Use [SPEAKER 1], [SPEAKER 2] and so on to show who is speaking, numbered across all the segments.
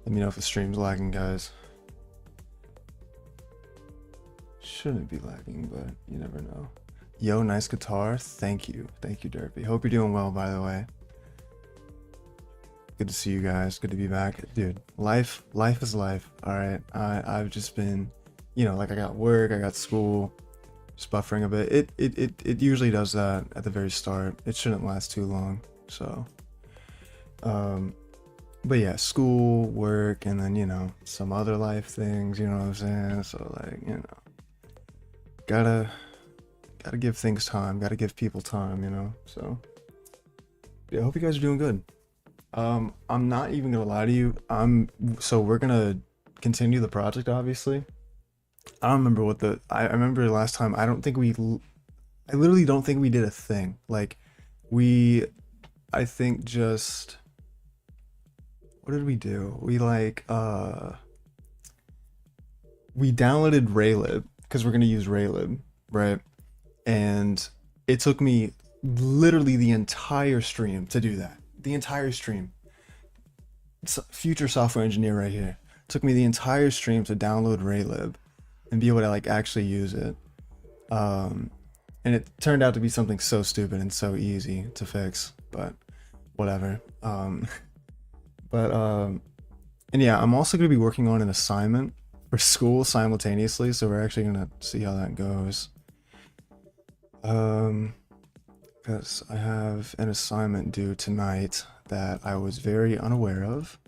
[SPEAKER 1] Let me know if the stream's lagging, guys. Shouldn't be lagging, but you never know. Yo, nice guitar. Thank you, Derpy. Hope you're doing well, by the way. Good to see you guys. Good to be back, dude. Life is life. All right. I've just been, you know, like I got work, I got school, just buffering a bit. It usually does that at the very start. It shouldn't last too long. So, but yeah, school, work, and then, you know, some other life things. You know what I'm saying? So like, you know, gotta give things time. Gotta give people time. You know. So yeah, I hope you guys are doing good. I'm not even gonna lie to you. So we're gonna continue the project, obviously. I don't remember what I remember last time. I literally don't think we did a thing. Like, I think just, what did we do? We downloaded Raylib, because we're gonna use Raylib, right? And it took me literally the entire stream to do that. The entire stream. Future software engineer right here. Took me the entire stream to download Raylib and be able to like actually use it. And it turned out to be something so stupid and so easy to fix, but whatever. And yeah, I'm also going to be working on an assignment for school simultaneously, so we're actually going to see how that goes. Because I have an assignment due tonight that I was very unaware of.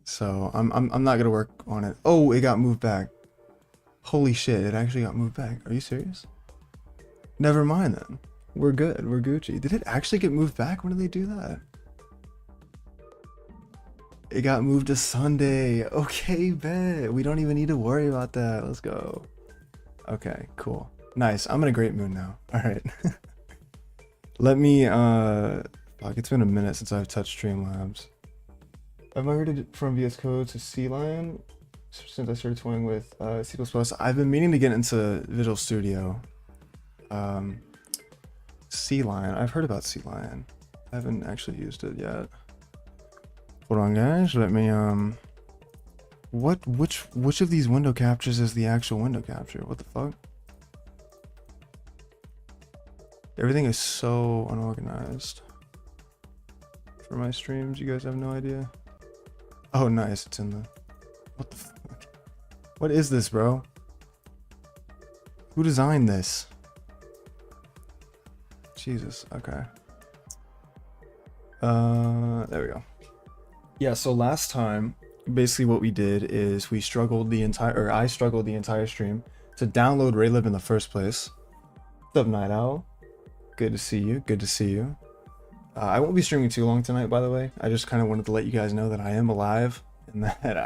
[SPEAKER 1] So I'm not gonna work on it. Oh, it got moved back. Holy shit, it actually got moved back. Are you serious? Never mind then. We're good. We're Gucci. Did it actually get moved back? When did they do that? It got moved to Sunday. Okay, bet. We don't even need to worry about that. Let's go. Okay, cool. Nice. I'm in a great mood now. All right. Let me, fuck, it's been a minute since I've touched Streamlabs. I've migrated from VS Code to C Lion since I started toying with C++. I've been meaning to get into Visual Studio. C Lion, I've heard about C Lion. I haven't actually used it yet. Hold on, guys. Let me, which of these window captures is the actual window capture? What the fuck? Everything is so unorganized for my streams. You guys have no idea. Oh, nice. It's in the... What the fuck? What is this, bro? Who designed this? Jesus. Okay. There we go. Yeah, so last time, basically what we did is I struggled the entire stream to download Raylib in the first place. What's up, Night Owl? Good to see you. Good to see you. I won't be streaming too long tonight, by the way. I just kind of wanted to let you guys know that I am alive and that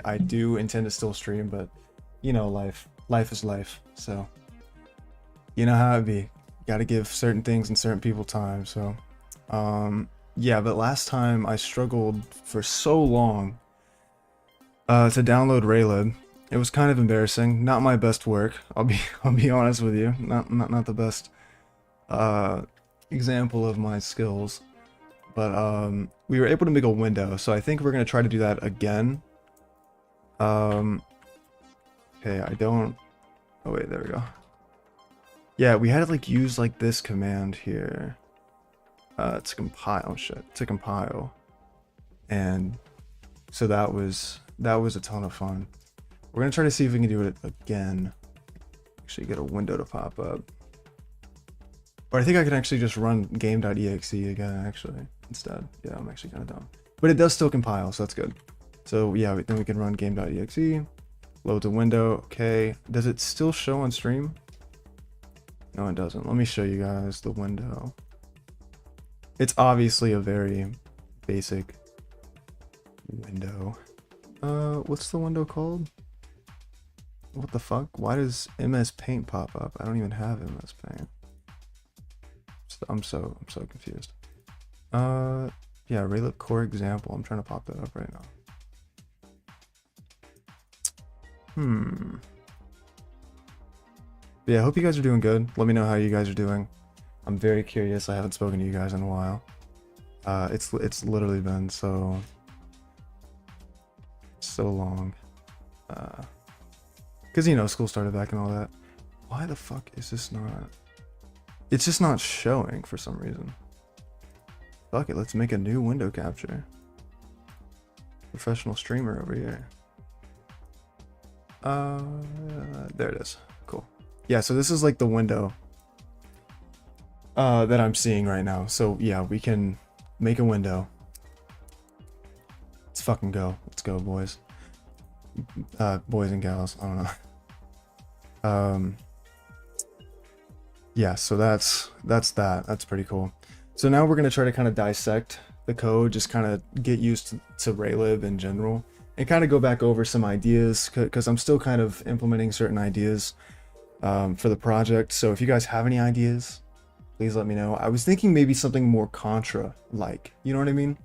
[SPEAKER 1] I do intend to still stream, but you know, life is life. So you know how it be. Got to give certain things and certain people time. So yeah, but last time I struggled for so long to download Raylib. It was kind of embarrassing. Not my best work. I'll be honest with you. Not the best example of my skills, but we were able to make a window, so I think we're gonna try to do that again. Okay, oh wait, there we go. Yeah, we had to like use like this command here to compile, and so that was a ton of fun. We're gonna try to see if we can do it again. Actually get a window to pop up. Or I think I can actually just run game.exe again, actually, instead. Yeah, I'm actually kind of dumb. But it does still compile, so that's good. So yeah, then we can run game.exe, load the window, okay. Does it still show on stream? No, it doesn't. Let me show you guys the window. It's obviously a very basic window. What's the window called? What the fuck? Why does MS Paint pop up? I don't even have MS Paint. I'm so confused. Yeah, Raylib core example. I'm trying to pop that up right now. Yeah, I hope you guys are doing good. Let me know how you guys are doing. I'm very curious. I haven't spoken to you guys in a while. It's literally been so so long. Because, you know, school started back and all that. Why the fuck is this not... It's just not showing for some reason. Fuck it, let's make a new window capture. Professional streamer over here. There it is. Cool. Yeah, so this is like the window that I'm seeing right now. So yeah, we can make a window. Let's fucking go. Let's go, boys. Boys and gals. I don't know. Yeah, so that's that. That's pretty cool. So now we're gonna try to kind of dissect the code, just kind of get used to Raylib in general, and kind of go back over some ideas, because I'm still kind of implementing certain ideas for the project. So if you guys have any ideas, please let me know. I was thinking maybe something more Contra-like, you know what I mean?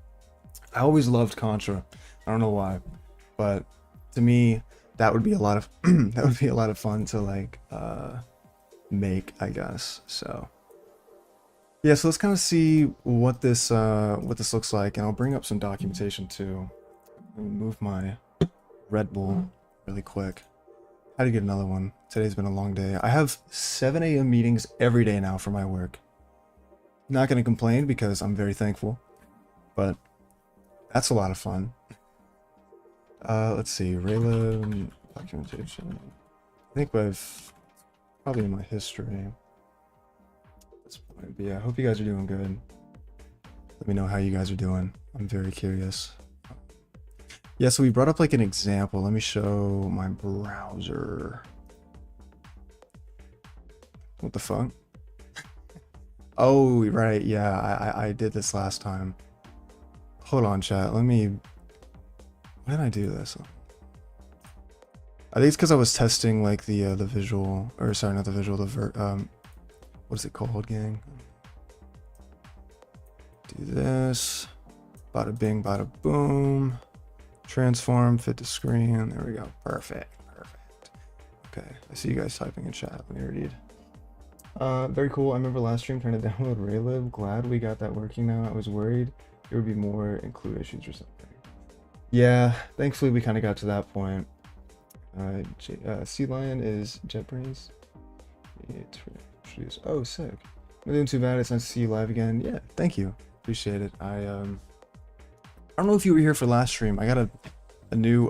[SPEAKER 1] I always loved Contra. I don't know why, but to me, that would be a lot of that would be a lot of fun to like make, I guess. So yeah, so let's kind of see what this looks like, and I'll bring up some documentation too. Let me move my Red Bull really quick. How to get another one? Today's been a long day. I have 7 a.m. meetings every day now for my work. Not gonna complain because I'm very thankful, but that's a lot of fun. Let's see, Raylib documentation. I think I've probably in my history. But yeah, I hope you guys are doing good. Let me know how you guys are doing. I'm very curious. Yeah, so we brought up like an example. Let me show my browser. What the fuck? Oh, right. Yeah, I did this last time. Hold on, chat. Let me... When did I do this? I think it's because I was testing like the visual, or sorry, not the visual, what is it called, gang? Do this. Bada bing, bada boom. Transform, fit to screen. There we go. Perfect. Perfect. Okay. I see you guys typing in chat. Let me read. Very cool. I remember last stream trying to download Raylib. Glad we got that working now. I was worried there would be more include issues or something. Yeah, thankfully we kind of got to that point. Sea Lion is JetBrains. Oh, sick. Not doing too bad. It's nice to see you live again. Yeah, thank you. Appreciate it. I don't know if you were here for last stream. I got a new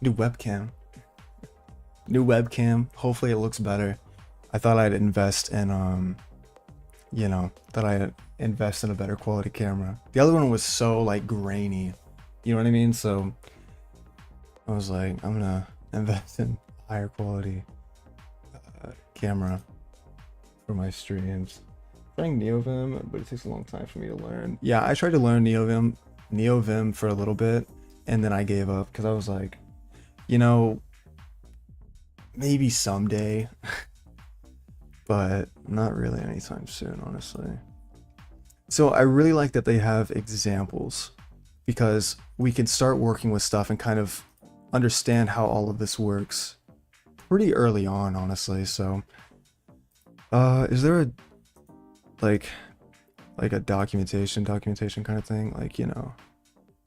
[SPEAKER 1] new webcam. New webcam. Hopefully it looks better. I thought I'd invest in you know, invest in a better quality camera. The other one was so like grainy. You know what I mean? So I was like, I'm gonna invest in higher quality camera for my streams. Trying NeoVim, but it takes a long time for me to learn. Yeah, I tried to learn NeoVim for a little bit, and then I gave up because I was like, you know, maybe someday, but not really anytime soon, honestly. So I really like that they have examples, because we can start working with stuff and kind of understand how all of this works pretty early on, honestly. So is there a like a documentation kind of thing, like, you know,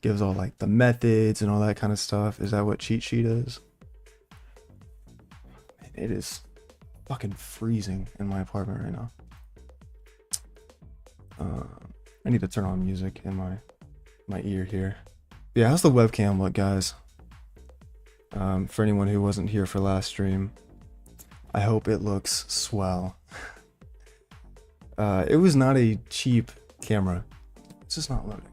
[SPEAKER 1] gives all like the methods and all that kind of stuff? Is that what cheat sheet is? Man, it is fucking freezing in my apartment right now. I need to turn on music in my ear here. Yeah, how's the webcam look, guys? For anyone who wasn't here for last stream, I hope it looks swell. It was not a cheap camera. It's just not loading.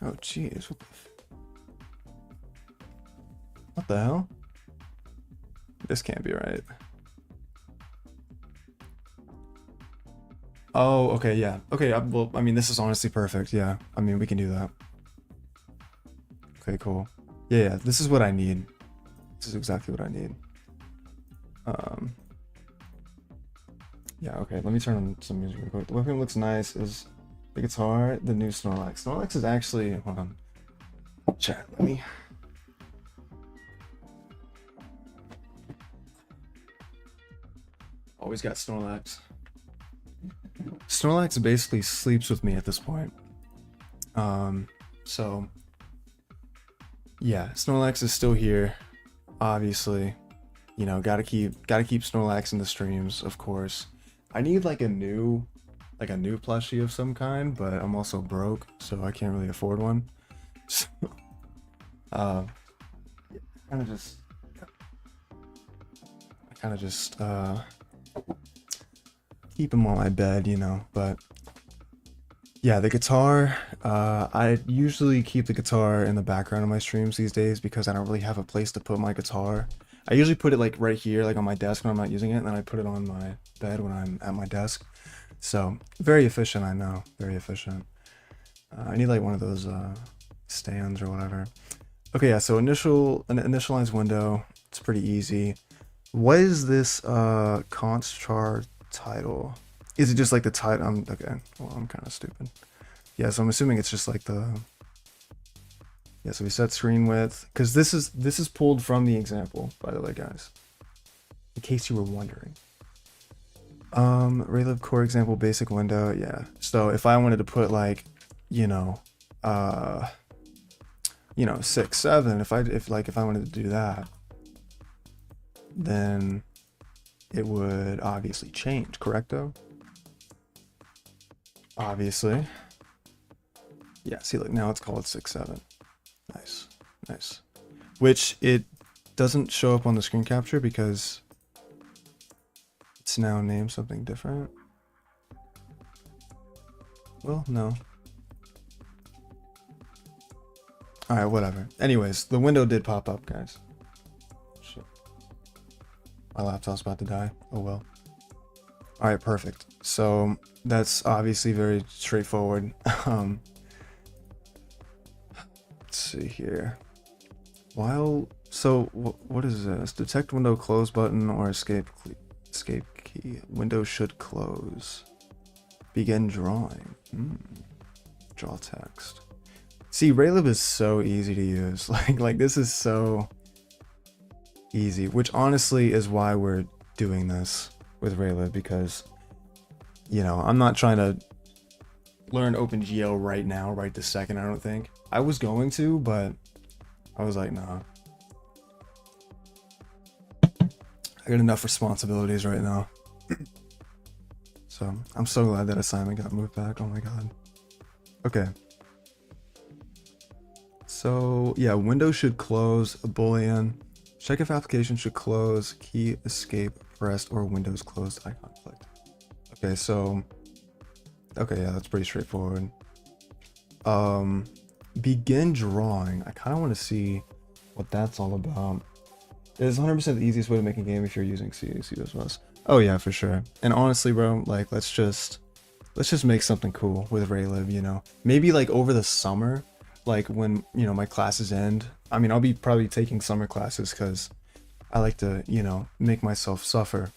[SPEAKER 1] Oh jeez, what the hell? This can't be right. Oh, okay, yeah. Okay, well, I mean, this is honestly perfect. Yeah, I mean, we can do that. Okay, cool. Yeah, this is what I need. This is exactly what I need. Yeah, okay, let me turn on some music real quick. The webcam looks nice. Is the guitar the new Snorlax? Snorlax is actually, hold on. Chat, let me... Always got Snorlax. Snorlax basically sleeps with me at this point. So yeah, Snorlax is still here, obviously. You know, gotta keep Snorlax in the streams, of course. I need like a new plushie of some kind, but I'm also broke, so I can't really afford one. So, kind of just keep him on my bed, you know. But yeah, the guitar, I usually keep the guitar in the background of my streams these days because I don't really have a place to put my guitar. I usually put it like right here, like on my desk when I'm not using it, and then I put it on my bed when I'm at my desk. So very efficient, I know, very efficient. I need like one of those stands or whatever. Okay, yeah, so initialize window. It's pretty easy. What is this const char title? Is it just like the title? Okay, well, I'm kind of stupid. Yeah, so I'm assuming it's just like the... Yeah, so we set screen width, because this is pulled from the example, by the way, guys. In case you were wondering. Raylib core example basic window, yeah. So if I wanted to put like, you know, 6, 7, if I wanted to do that, then it would obviously change, correcto? Obviously. Yeah, see, like now it's called 6, 7. Nice, nice. Which it doesn't show up on the screen capture because it's now named something different. Well, no. Alright, whatever. Anyways, the window did pop up, guys. Shit. My laptop's about to die. Oh well. Alright, perfect. So that's obviously very straightforward. Let's see here. What is this? Detect window close button or escape key. Window should close. Begin drawing. Draw text. See, Raylib is so easy to use. Like this is so easy, which honestly is why we're doing this with Raylib, because, you know, I'm not trying to learn OpenGL right now, right this second, I don't think. I was going to, but I was like, nah. I got enough responsibilities right now. So, I'm so glad that assignment got moved back. Oh my god. Okay. So, yeah, window should close, a boolean. Check if application should close, key escape pressed, or windows closed, icon clicked. Okay, so... Okay, yeah, that's pretty straightforward. Begin drawing. I kind of want to see what that's all about. It is 100% the easiest way to make a game if you're using C++. Oh yeah, for sure. And honestly, bro, like let's just make something cool with Raylib, you know. Maybe like over the summer, like when, you know, my classes end. I mean, I'll be probably taking summer classes because I like to, you know, make myself suffer.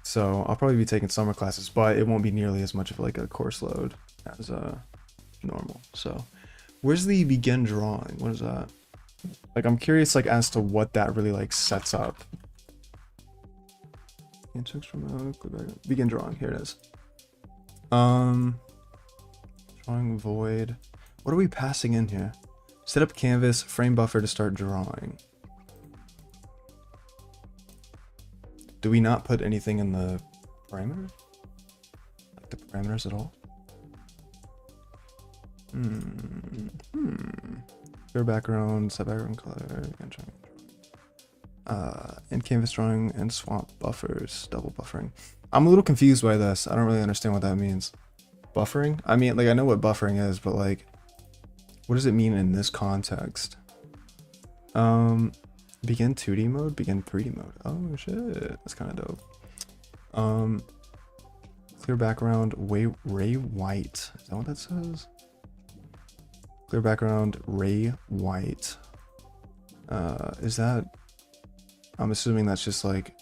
[SPEAKER 1] So I'll probably be taking summer classes, but it won't be nearly as much of like a course load as normal. So where's the begin drawing? What is that? Like, I'm curious like as to what that really like sets up. Begin drawing, here it is. Drawing void. What are we passing in here? Set up canvas, frame buffer to start drawing. Do we not put anything in the parameters? Like the parameters at all? Clear background, set background color, and canvas drawing and swamp buffers, double buffering. I'm a little confused by this. I don't really understand what that means. Buffering? I mean, like, I know what buffering is, but like, what does it mean in this context? Begin 2D mode, begin 3D mode. Oh shit, that's kind of dope. Clear background, ray white. Is that what that says? Clear background, ray white. Is that? I'm assuming that's just like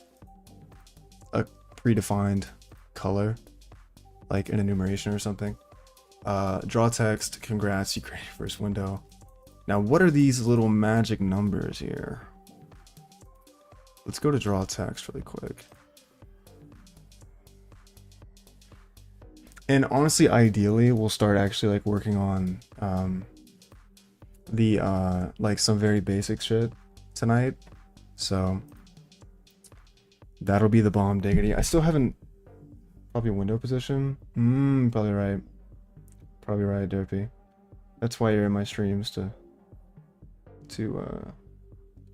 [SPEAKER 1] a predefined color, like an enumeration or something. Draw text. Congrats, you created your first window. Now, what are these little magic numbers here? Let's go to draw text really quick. And honestly, ideally, we'll start actually like working on the like some very basic shit tonight. So that'll be the bomb diggity. I still haven't probably window position. Probably right. Probably right, Derpy. That's why you're in my streams to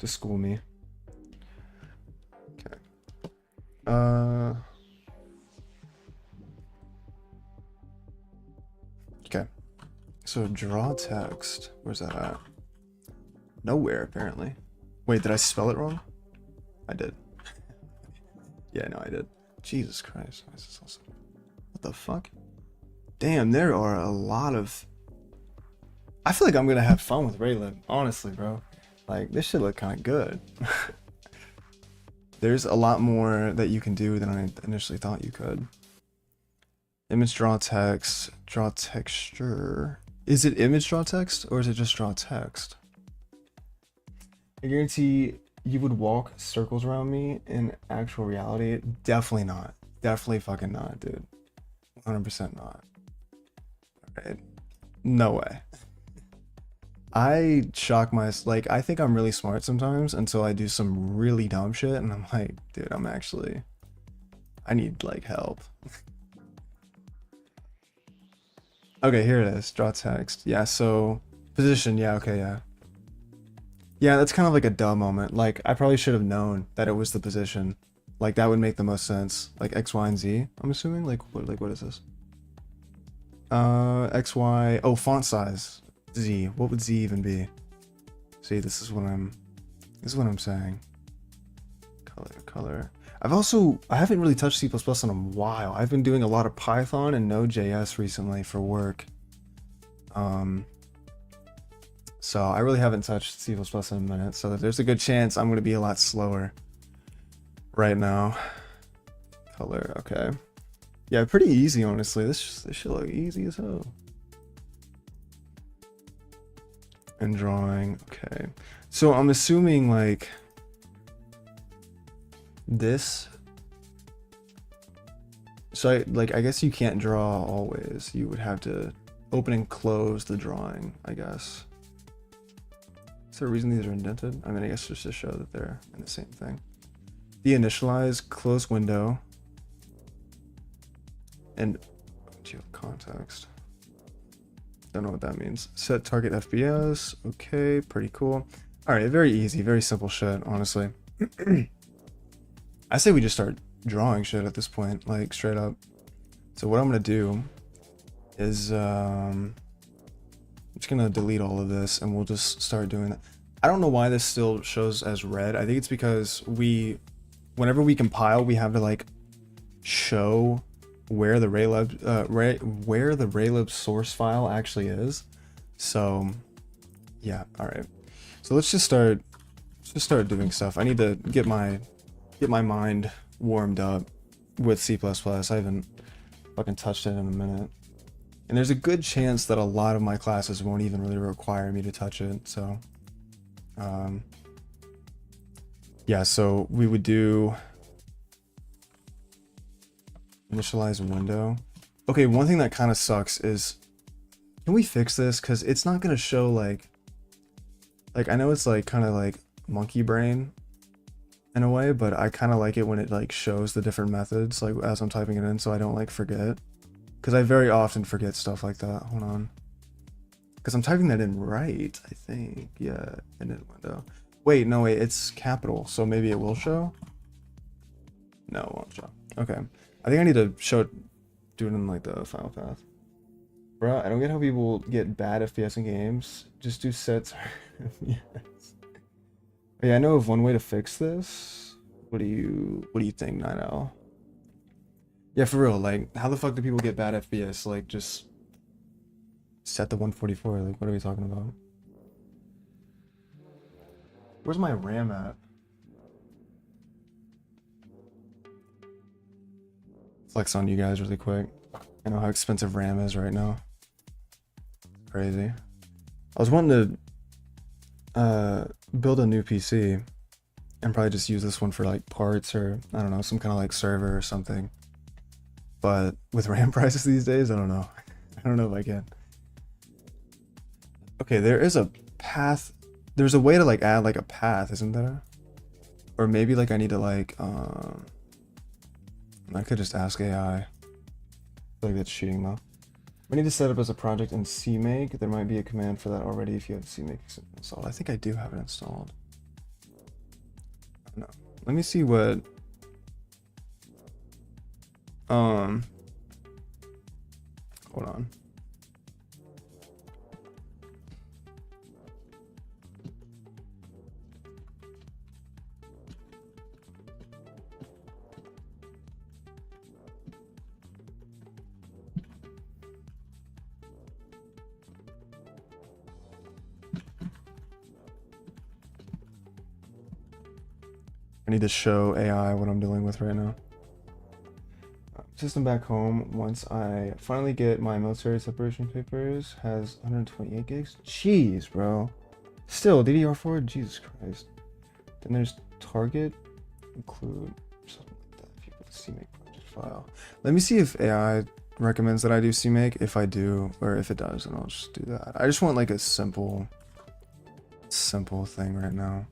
[SPEAKER 1] school me. Okay. Okay. So draw text. Where's that at? Nowhere, apparently. Wait, did I spell it wrong? I did. Yeah, no, I did. Jesus Christ. Why is this also... What the fuck? Damn, there are a lot of... I feel like I'm gonna have fun with Raylib, honestly, bro. Like, this should look kind of good. There's a lot more that you can do than I initially thought you could. Image draw text, draw texture. Is it image draw text or is it just draw text? I guarantee you would walk circles around me in actual reality. Definitely not. Definitely fucking not, dude. 100% not. Alright. No way. I shock myself. Like, I think I'm really smart sometimes until I do some really dumb shit and I'm like, dude, I need like help. Okay, here it is. Draw text. Yeah, so position. Yeah, okay, yeah. Yeah, that's kind of like a dumb moment. Like, I probably should have known that it was the position. Like, that would make the most sense. Like X, Y, and Z, I'm assuming. Like what is this? X, Y. Oh, font size. Z. What would Z even be? See, this is what I'm saying. Color. I haven't really touched C++ in a while. I've been doing a lot of Python and Node.js recently for work. So I really haven't touched C++ in a minute. So there's a good chance I'm going to be a lot slower right now. Color, okay. Yeah, pretty easy, honestly. This should look easy as hell. And drawing, okay. So I'm assuming like this. So I guess you can't draw always. You would have to open and close the drawing, I guess. Is there a reason these are indented? I mean, I guess just to show that they're in the same thing. Deinitialize, close window, and context. Don't know what that means. Set target FPS. Okay, pretty cool. All right, very easy, very simple shit, honestly. I say we just start drawing shit at this point, like straight up. So what I'm gonna do is I'm just gonna delete all of this and we'll just start doing that. I don't know why this still shows as red. I think it's because whenever we compile, we have to like show where the Raylib source file actually is. So yeah, all right. So let's just start doing stuff. I need to get my mind warmed up with C++. I haven't fucking touched it in a minute. And there's a good chance that a lot of my classes won't even really require me to touch it. So yeah, so we would do initialize window. Okay, one thing that kind of sucks is, can we fix this? Because it's not going to show like I know it's like kind of like monkey brain in a way, but I kind of like it when it like shows the different methods like as I'm typing it in, so I don't like forget, because I very often forget stuff like that. Hold on, because I'm typing that in right, I think. Yeah, init window. Wait, no, wait, it's capital, so maybe it will show. No, it won't show. Okay, I think I need to do it in like the file path. Bruh, I don't get how people get bad FPS in games. Just do sets. Yes. Yeah, I know of one way to fix this. What do you think, 9L? Yeah, for real, like, how the fuck do people get bad FPS? Like, just set the 144, like, what are we talking about? Where's my RAM at? Flex on you guys really quick. I know how expensive RAM is right now. Crazy. I was wanting to build a new PC and probably just use this one for like parts, or I don't know, some kind of like server or something. but with RAM prices these days, I don't know. I don't know if I can. Okay, there is a path. There's a way to like add like a path, isn't there? Or maybe like I need to like I could just ask AI. I feel like that's cheating though. I need to set up as a project in CMake. There might be a command for that already if you have CMake installed. I think I do have it installed. No. Let me see what hold on. I need to show AI what I'm dealing with right now. System back home, once I finally get my military separation papers, has 128 gigs. Jeez, bro. Still, DDR4? Jesus Christ. Then there's target, include something like that. If you put the CMake project file. Let me see if AI recommends that I do CMake. If I do, or if it does, then I'll just do that. I just want like a simple thing right now.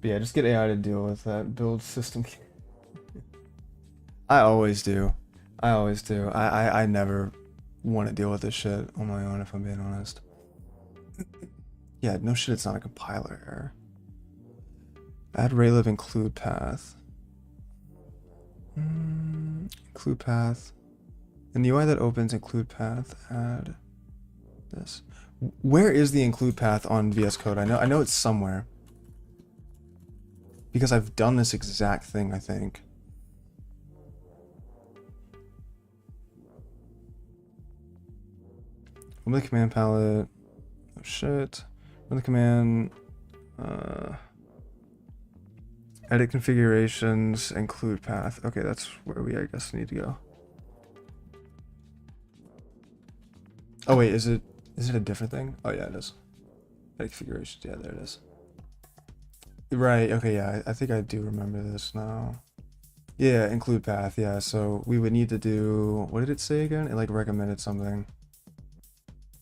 [SPEAKER 1] But yeah, just get AI to deal with that. Build system. I always do. I never want to deal with this shit on my own, if I'm being honest. Yeah, no shit, it's not a compiler error. Add relive include path. Include path. In the UI that opens include path, add this. Where is the include path on VS Code? I know it's somewhere. Because I've done this exact thing, I think. Open the command palette. Oh shit. Open the command. Edit configurations, include path. Okay, that's where we, I guess, need to go. Oh wait, is it a different thing? Oh yeah, it is. Edit configurations, yeah, there it is. Right, okay, yeah, I think I do remember this now. Yeah, include path, yeah, so we would need to do, what did it say again? It like recommended something.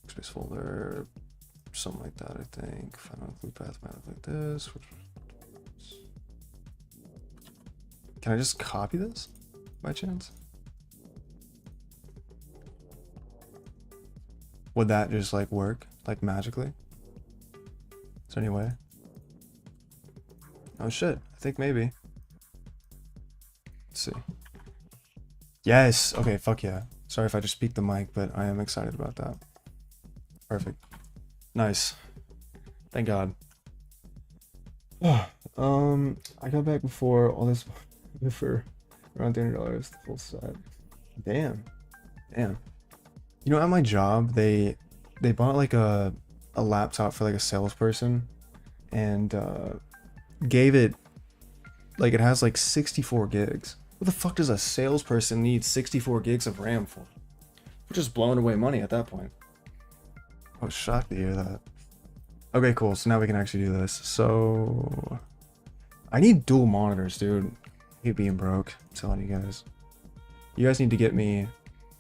[SPEAKER 1] Space folder, something like that, I think. Final include path might look like this. Can I just copy this by chance? Would that just like work, like magically? Is there any way? Oh shit, I think maybe. Let's see. Yes, okay, fuck yeah. Sorry if I just speak the mic, but I am excited about that. Perfect. Nice. Thank God. I got back before all this for around $300, the full set. Damn. You know, at my job, they bought like a laptop for like a salesperson and gave it, like, it has like 64 gigs. What the fuck does a salesperson need 64 gigs of RAM for? We're just blowing away money at that point. I was shocked to hear that. Okay, cool. So now we can actually do this. So I need dual monitors, dude. I hate being broke. I'm telling you guys. You guys need to get me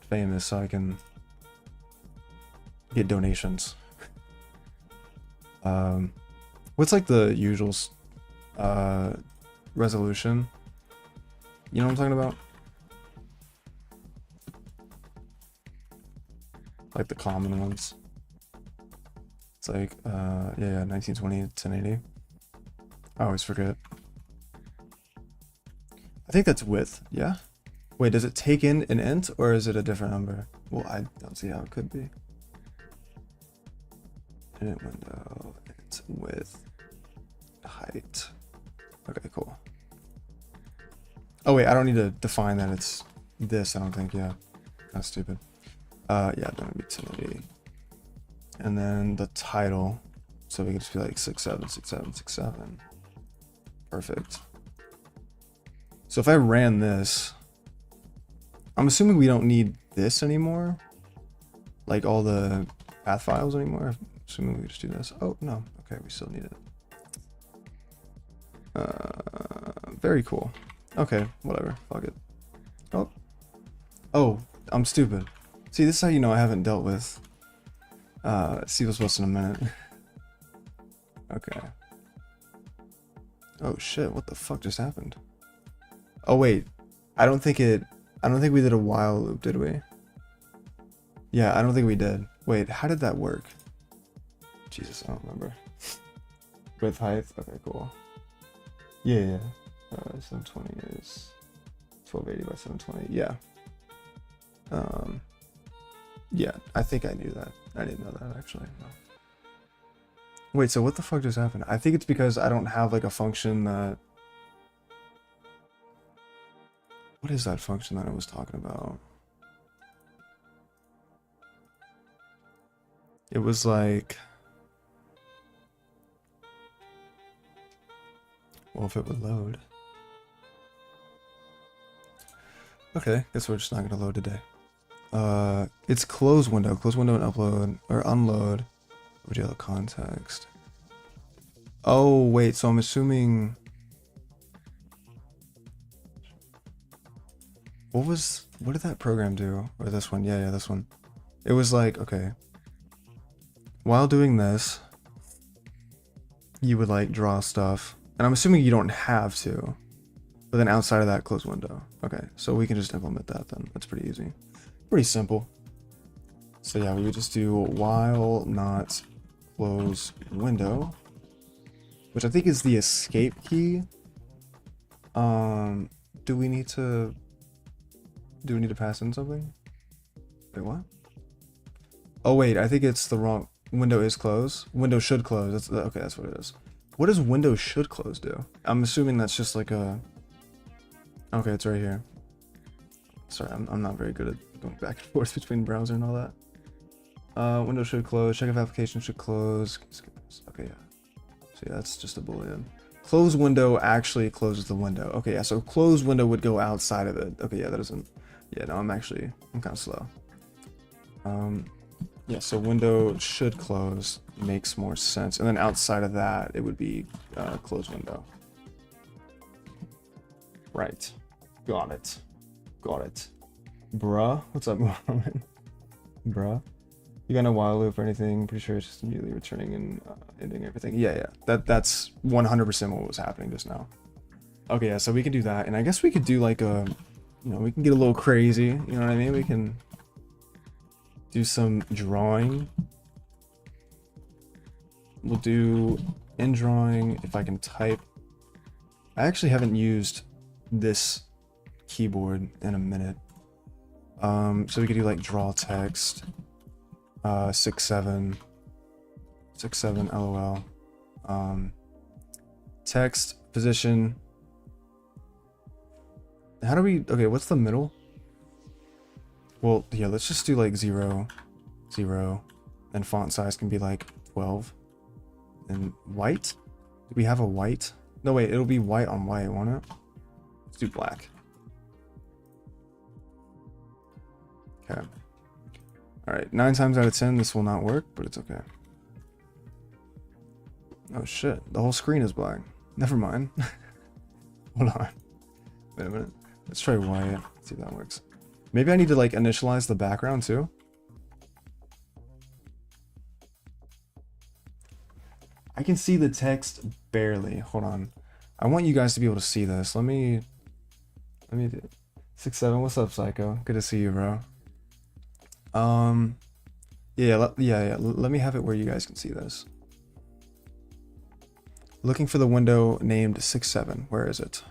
[SPEAKER 1] famous so I can get donations. What's like the usual resolution? You know what I'm talking about? Like the common ones. It's like, yeah, 1920, 1080. I always forget. I think that's width, yeah? Wait, does it take in an int or is it a different number? Well, I don't see how it could be. Int window, int width, height. Okay, cool. Oh wait, I don't need to define that it's this, I don't think, yeah. That's stupid. Yeah, then it'd be 1080. And then the title, so we can just be like 676767. Perfect. So if I ran this, I'm assuming we don't need this anymore, like all the path files anymore. I'm assuming we just do this. Oh no, okay, we still need it. Very cool. Okay, whatever. Fuck it. Oh. Oh, I'm stupid. See, this is how you know I haven't dealt with C++ in a minute. Okay. Oh shit, what the fuck just happened? Oh wait, I don't think we did a while loop, did we? Yeah, I don't think we did. Wait, how did that work? Jesus, I don't remember. Width, height, okay, cool. Yeah. 720 is 1280 by 720, yeah. Yeah, I think I knew that. I didn't know that, actually. No. Wait, so what the fuck just happened? I think it's because I don't have, like, a function that... What is that function that I was talking about? It was like... Well, if it would load... Okay, guess we're just not gonna load today. It's close window and upload, or unload. OGL context. Oh, wait, so I'm assuming... What did that program do? Or this one? Yeah, this one. It was like, okay. While doing this, you would like draw stuff. And I'm assuming you don't have to. But then outside of that, close window. Okay, so we can just implement that then. That's pretty easy. Pretty simple. So yeah, we would just do while not close window, which I think is the escape key. Do we need to pass in something? Wait, what? Oh wait, I think it's the wrong... Window is close. Window should close. Okay, that's what it is. What does window should close do? I'm assuming that's just like a... Okay, it's right here. Sorry, I'm not very good at going back and forth between browser and all that. Window should close. Check if application should close. Okay, yeah. So yeah, that's just a boolean. Close window actually closes the window. Okay, yeah, so close window would go outside of it. Okay, yeah, that doesn't... Yeah, no, I'm kind of slow. Yeah, so window should close makes more sense. And then outside of that, it would be close window. Right. Got it. Bruh? What's up, Mohammed? Bruh? You got no while loop or anything? Pretty sure it's just immediately returning and ending everything. Yeah. That's 100% what was happening just now. Okay, yeah, so we can do that. And I guess we could do like a... You know, we can get a little crazy. You know what I mean? We can... do some drawing. We'll do in drawing if I can type. I actually haven't used this keyboard in a minute. So we could do like draw text, 67 LOL. Text position. How do we? Okay, what's the middle? Well, yeah, let's just do like 0, 0, and font size can be like 12. And white? Do we have a white? No, wait, it'll be white on white, won't it? Let's do black. Okay. Alright, 9 times out of 10 this will not work, but it's okay. Oh shit, the whole screen is black. Never mind. Hold on. Wait a minute. Let's try white. Let's see if that works. Maybe I need to like initialize the background too. I can see the text barely. Hold on. I want you guys to be able to see this. Let me do 6-7. What's up, Psycho? Good to see you, bro. Yeah. Let me have it where you guys can see this. Looking for the window named 6-7. Where is it?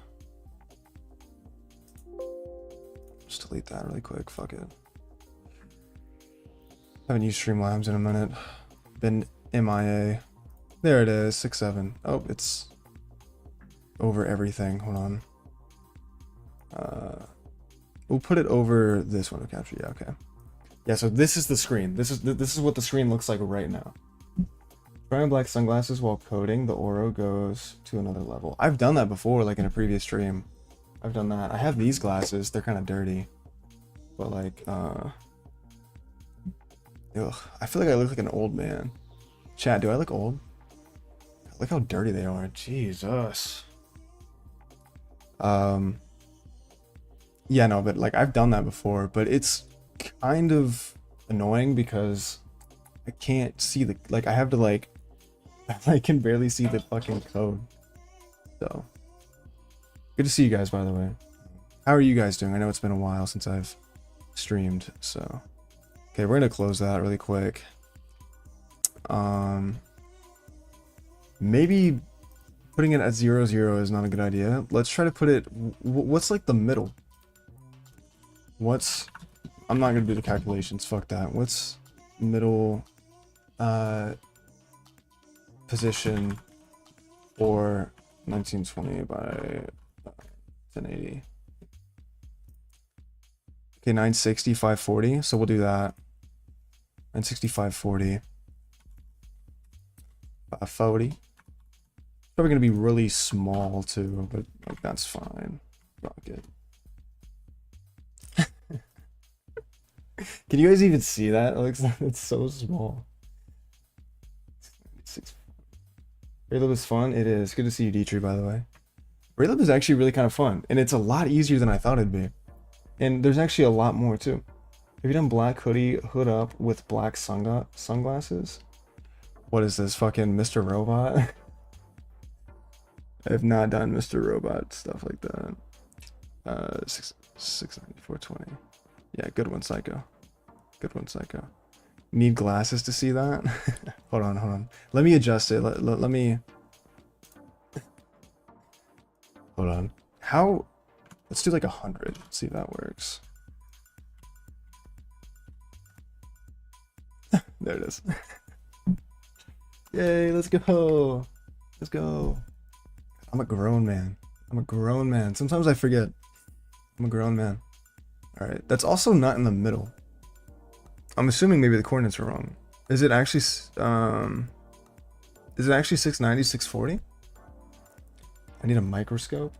[SPEAKER 1] Just delete that really quick. Fuck it. Haven't used Streamlabs in a minute. Been MIA. There it is. 6-7. Oh, it's over everything. Hold on. We'll put it over this window capture. Yeah, okay. Yeah, so this is the screen. This is what the screen looks like right now. Wearing black sunglasses while coding, the Oro goes to another level. I've done that before, like in a previous stream. I've done that. I have these glasses. They're kind of dirty. But like, ugh. I feel like I look like an old man. Chat, do I look old? Look how dirty they are. Jesus. Yeah, no, but like I've done that before, but it's kind of annoying because I can't see the, like I have to like, I can barely see the fucking code. So, good to see you guys, by the way. How are you guys doing? I know it's been a while since I've streamed, so. Okay, we're gonna close that really quick. Maybe putting it at 0, 0 is not a good idea. Let's try to put it, what's like the middle? What's, I'm not gonna do the calculations, fuck that. What's middle position for 1920 by 1080? Okay, 960, 540, so we'll do that. 960, 540. 540. Probably gonna be really small too, but like that's fine. Rocket. Can you guys even see that? It looks like it's so small. Raylib is fun. It is. Good to see you, Dietrich, by the way. Raylib is actually really kind of fun, and it's a lot easier than I thought it'd be. And there's actually a lot more too. Have you done black hoodie, hood up with black sunglasses? What is this, fucking Mr. Robot? I have not done Mr. Robot stuff like that. 694.20. Yeah, good one, Psycho. Good one, Psycho. Need glasses to see that? Hold on. Let me adjust it. Let me... Hold on. How... Let's do like 100. See if that works. There it is. Yay, let's go. Let's go. I'm a grown man. I'm a grown man. Sometimes I forget. I'm a grown man. Alright, that's also not in the middle. I'm assuming maybe the coordinates are wrong. Is it actually 690, 640? I need a microscope.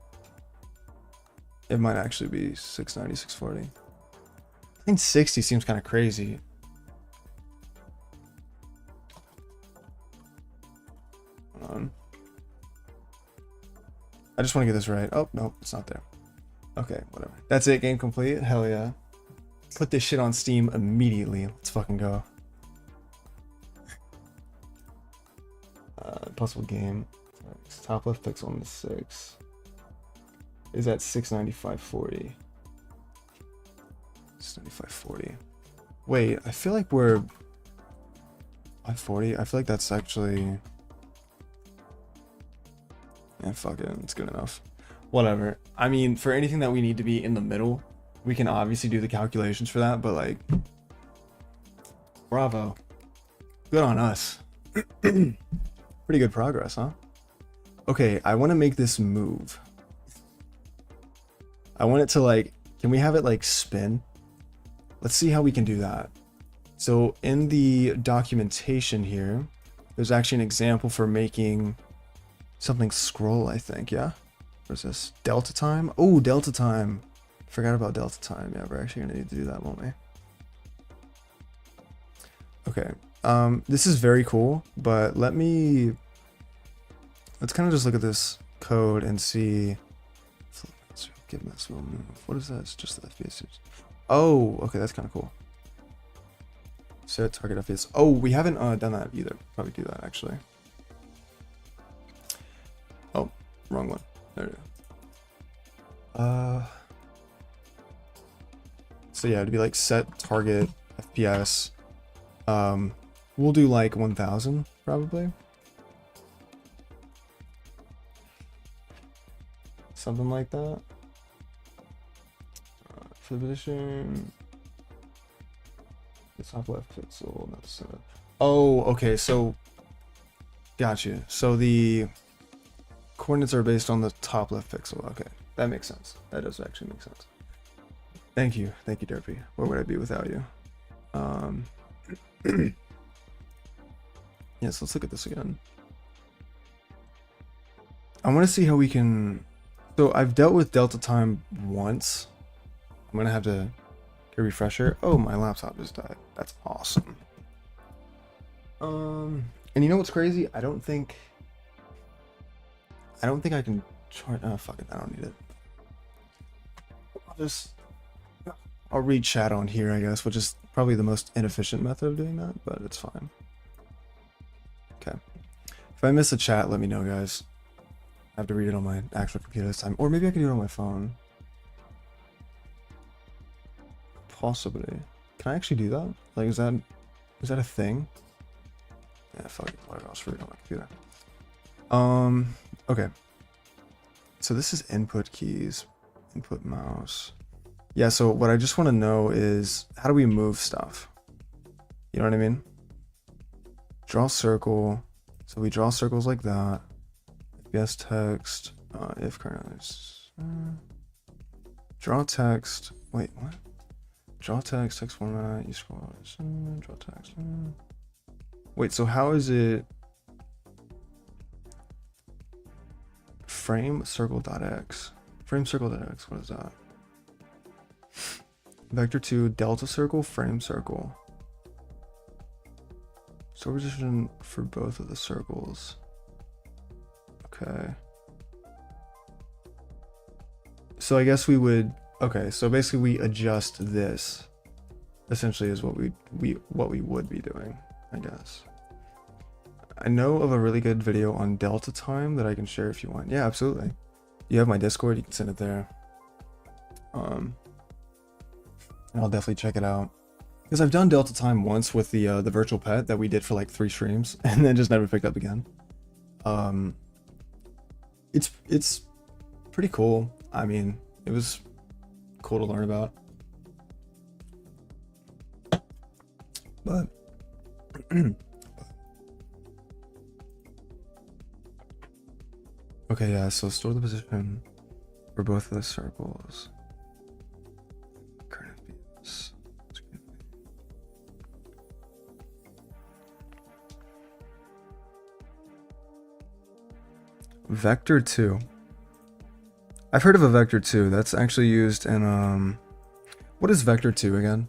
[SPEAKER 1] It might actually be 690, 640. I think 60 seems kind of crazy. Hold on. I just want to get this right. Oh, no, it's not there. Okay, whatever. That's it, game complete. Hell yeah. Put this shit on Steam immediately. Let's fucking go. Possible game. Top left pixel on the 6. Is at 695.40. 695.40. Wait, I feel like we're 540. I feel like that's actually... Yeah, fuck it. It's good enough. Whatever. I mean, for anything that we need to be in the middle, we can obviously do the calculations for that, but like... Bravo. Good on us. Pretty good progress, huh? Okay, I want to make this move. I want it to like... Can we have it like spin? Let's see how we can do that. So in the documentation here, there's actually an example for making something scroll, I think, yeah? What's this? Delta time? Oh, delta time. Forgot about delta time. Yeah, we're actually gonna need to do that, won't we? Okay. This is very cool, but let's kind of just look at this code and see. What is that? It's just the FPS. Oh, okay, that's kind of cool. Set target FPS. Oh, we haven't done that either. Probably do that actually. Oh, wrong one. There we go. So yeah, it'd be like set target FPS. We'll do like 1000 probably. Something like that. For the position. The top left pixel. That's oh, okay. So, gotcha. So the coordinates are based on the top left pixel. Okay, that makes sense. That does actually make sense. Thank you, Derpy. Where would I be without you? Yes, let's look at this again. I want to see how we can. So I've dealt with delta time once. I'm gonna have to get a refresher. Oh, my laptop just died. That's awesome. And you know what's crazy? I don't think I can chart. Oh, fuck it. I don't need it. I'll just I'll read chat on here, I guess, which is probably the most inefficient method of doing that, but it's fine. Okay. If I miss a chat, let me know, guys. I have to read it on my actual computer this time. Or maybe I can do it on my phone. Possibly. Can I actually do that? Like, is that a thing? Yeah, fuck it. Whatever, I'll just read it on my computer. Okay. So this is input keys. Input mouse. Yeah, so what I just want to know is, how do we move stuff? You know what I mean? Draw circle. So we draw circles like that. Yes, text. If current. Draw text. Wait, what? Draw text, text format, use scroll. Draw text. Wait, so how is it? Frame circle.x. Frame circle.x. What is that? Vector 2, delta circle, frame circle. Store position for both of the circles. Okay. So I guess we would, okay, so basically we adjust this. Essentially is what we would be doing, I guess. I know of a really good video on delta time that I can share if you want. Yeah, absolutely. You have my Discord, you can send it there. And I'll definitely check it out. Because I've done delta time once with the virtual pet that we did for like 3 streams and then just never picked up again. It's pretty cool. I mean, it was cool to learn about. But okay, yeah, so store the position for both of the circles. Current views. Vector 2. I've heard of a vector 2. That's actually used in what is vector 2 again?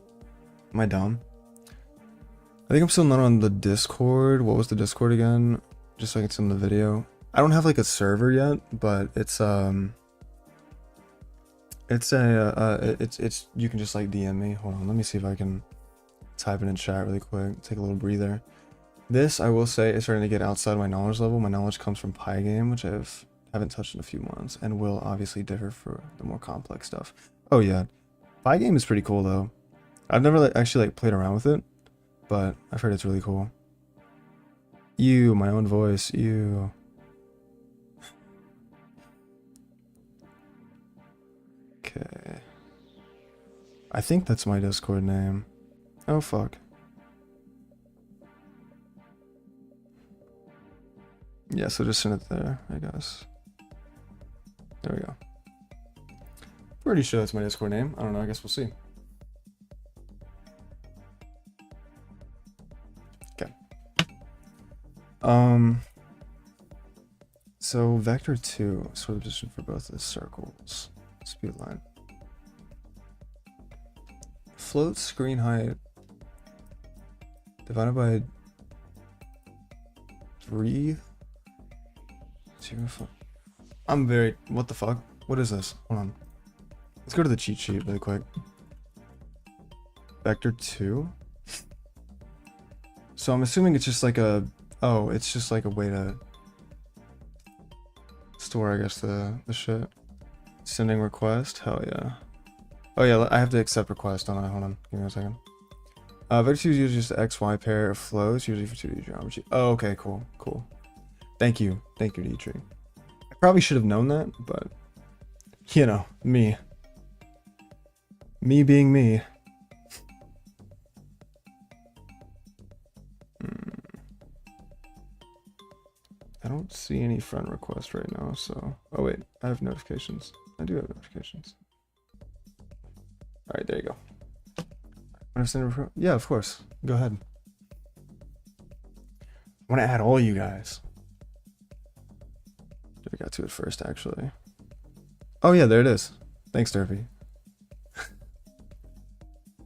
[SPEAKER 1] Am I dumb? I think I'm still not on the Discord. What was the Discord again? Just so I can send the video. I don't have like a server yet, but it's you can just like DM me. Hold on, let me see if I can type it in chat really quick. Take a little breather. This, I will say, is starting to get outside my knowledge level. My knowledge comes from Pygame, which haven't touched in a few months, and will obviously differ for the more complex stuff. Oh yeah, Pygame is pretty cool though. I've never actually played around with it, but I've heard it's really cool. You, my own voice, you. Okay. I think that's my Discord name. Oh fuck. Yeah, so just send it there, I guess. There we go. Pretty sure that's my Discord name. I don't know, I guess we'll see. Okay. So vector 2, sort of position for both the circles. Speed line. Float screen height divided by 3. I'm very, what the fuck? What is this? Hold on. Let's go to the cheat sheet really quick. Vector 2. So I'm assuming it's just like a, oh, it's just like a way to store, I guess, the shit. Sending request, hell yeah. Oh yeah, I have to accept request, don't I? Hold on, give me a second. Vector 2 is usually just an XY pair of flows, usually for 2D geometry. Oh, okay, cool, cool. Thank you, Dimitri. I probably should have known that, but you know, me being me. I don't see any friend request right now, so oh wait, I have notifications. I do have notifications. All right, there you go. Yeah, of course. Go ahead. I want to add all you guys. I got to it first, actually. Oh yeah, there it is. Thanks, Derpy.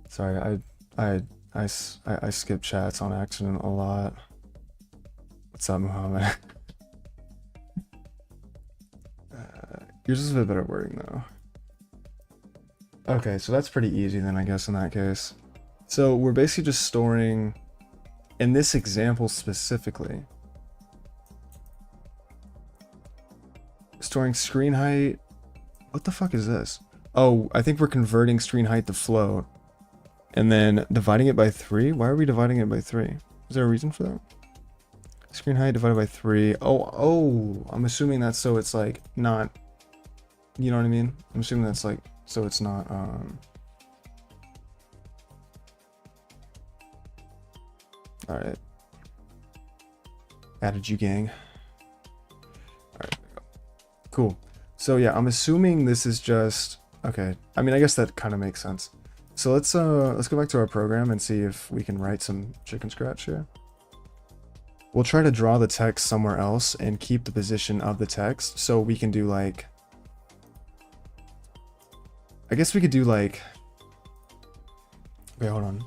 [SPEAKER 1] Sorry, I skip chats on accident a lot. What's up, Muhammad? Yours is a bit better wording though. Okay, so that's pretty easy then, I guess, in that case. So we're basically just storing, in this example specifically, storing screen height. What the fuck is this? Oh, I think we're converting screen height to float and then dividing it by 3. Why are we dividing it by 3? Is there a reason for that? Screen height divided by 3. Oh, I'm assuming that's so it's like not, you know what I mean? I'm assuming that's like, so it's not, all right. Added you, gang. All right, cool. So yeah, I'm assuming this is just, okay. I mean, I guess that kind of makes sense. So let's go back to our program and see if we can write some chicken scratch here. We'll try to draw the text somewhere else and keep the position of the text. So we can do like, I guess we could do like, wait, hold on.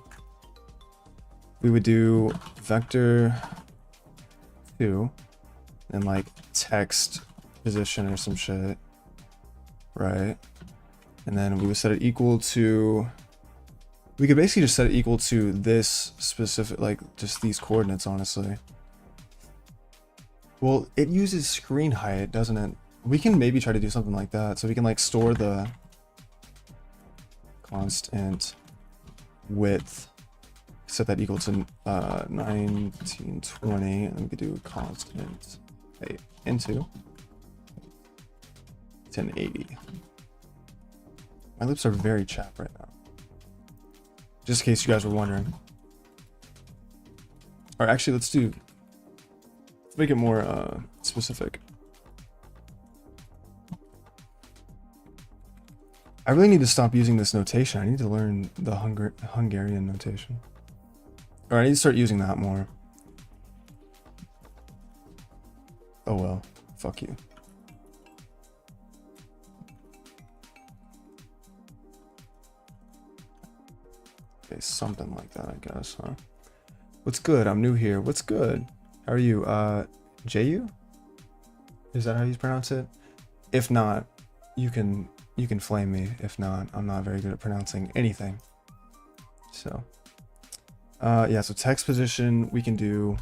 [SPEAKER 1] We would do vector 2 and like text position or some shit, right? And then we would set it equal to, we could basically just set it equal to this specific, like just these coordinates, honestly. Well, it uses screen height, doesn't it? We can maybe try to do something like that. So we can like store the constant width, set that equal to 1920, and we could do constant height into 1080. My lips are very chapped right now. Just in case you guys were wondering. Or actually, let's make it more specific. I really need to stop using this notation. I need to learn the Hungarian notation. Or I need to start using that more. Oh well, fuck you. Okay, something like that, I guess, huh? What's good? I'm new here. What's good? How are you? Ju? Is that how you pronounce it? If not, you can flame me. If not, I'm not very good at pronouncing anything. So, yeah, so text position, we can do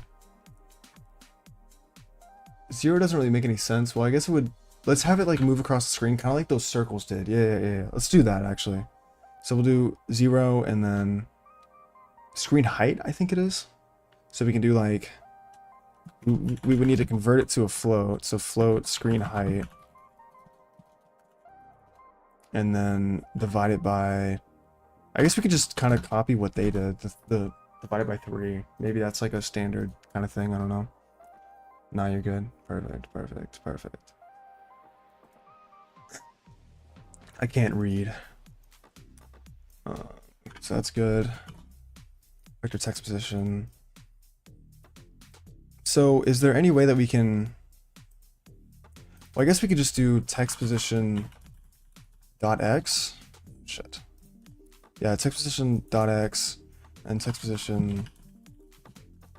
[SPEAKER 1] 0 doesn't really make any sense. Well, I guess it would, let's have it like move across the screen, kind of like those circles did. Yeah. Let's do that actually. So we'll do 0 and then screen height, I think it is. So we can do like, we would need to convert it to a float. So float screen height. And then divide it by, I guess we could just kind of copy what they did. The divided by 3. Maybe that's like a standard kind of thing. I don't know. Nah, you're good. Perfect. I can't read. So that's good. Vector text position. So is there any way that we can, well, I guess we could just do text position dot x. Shit. Yeah, text position dot x and text position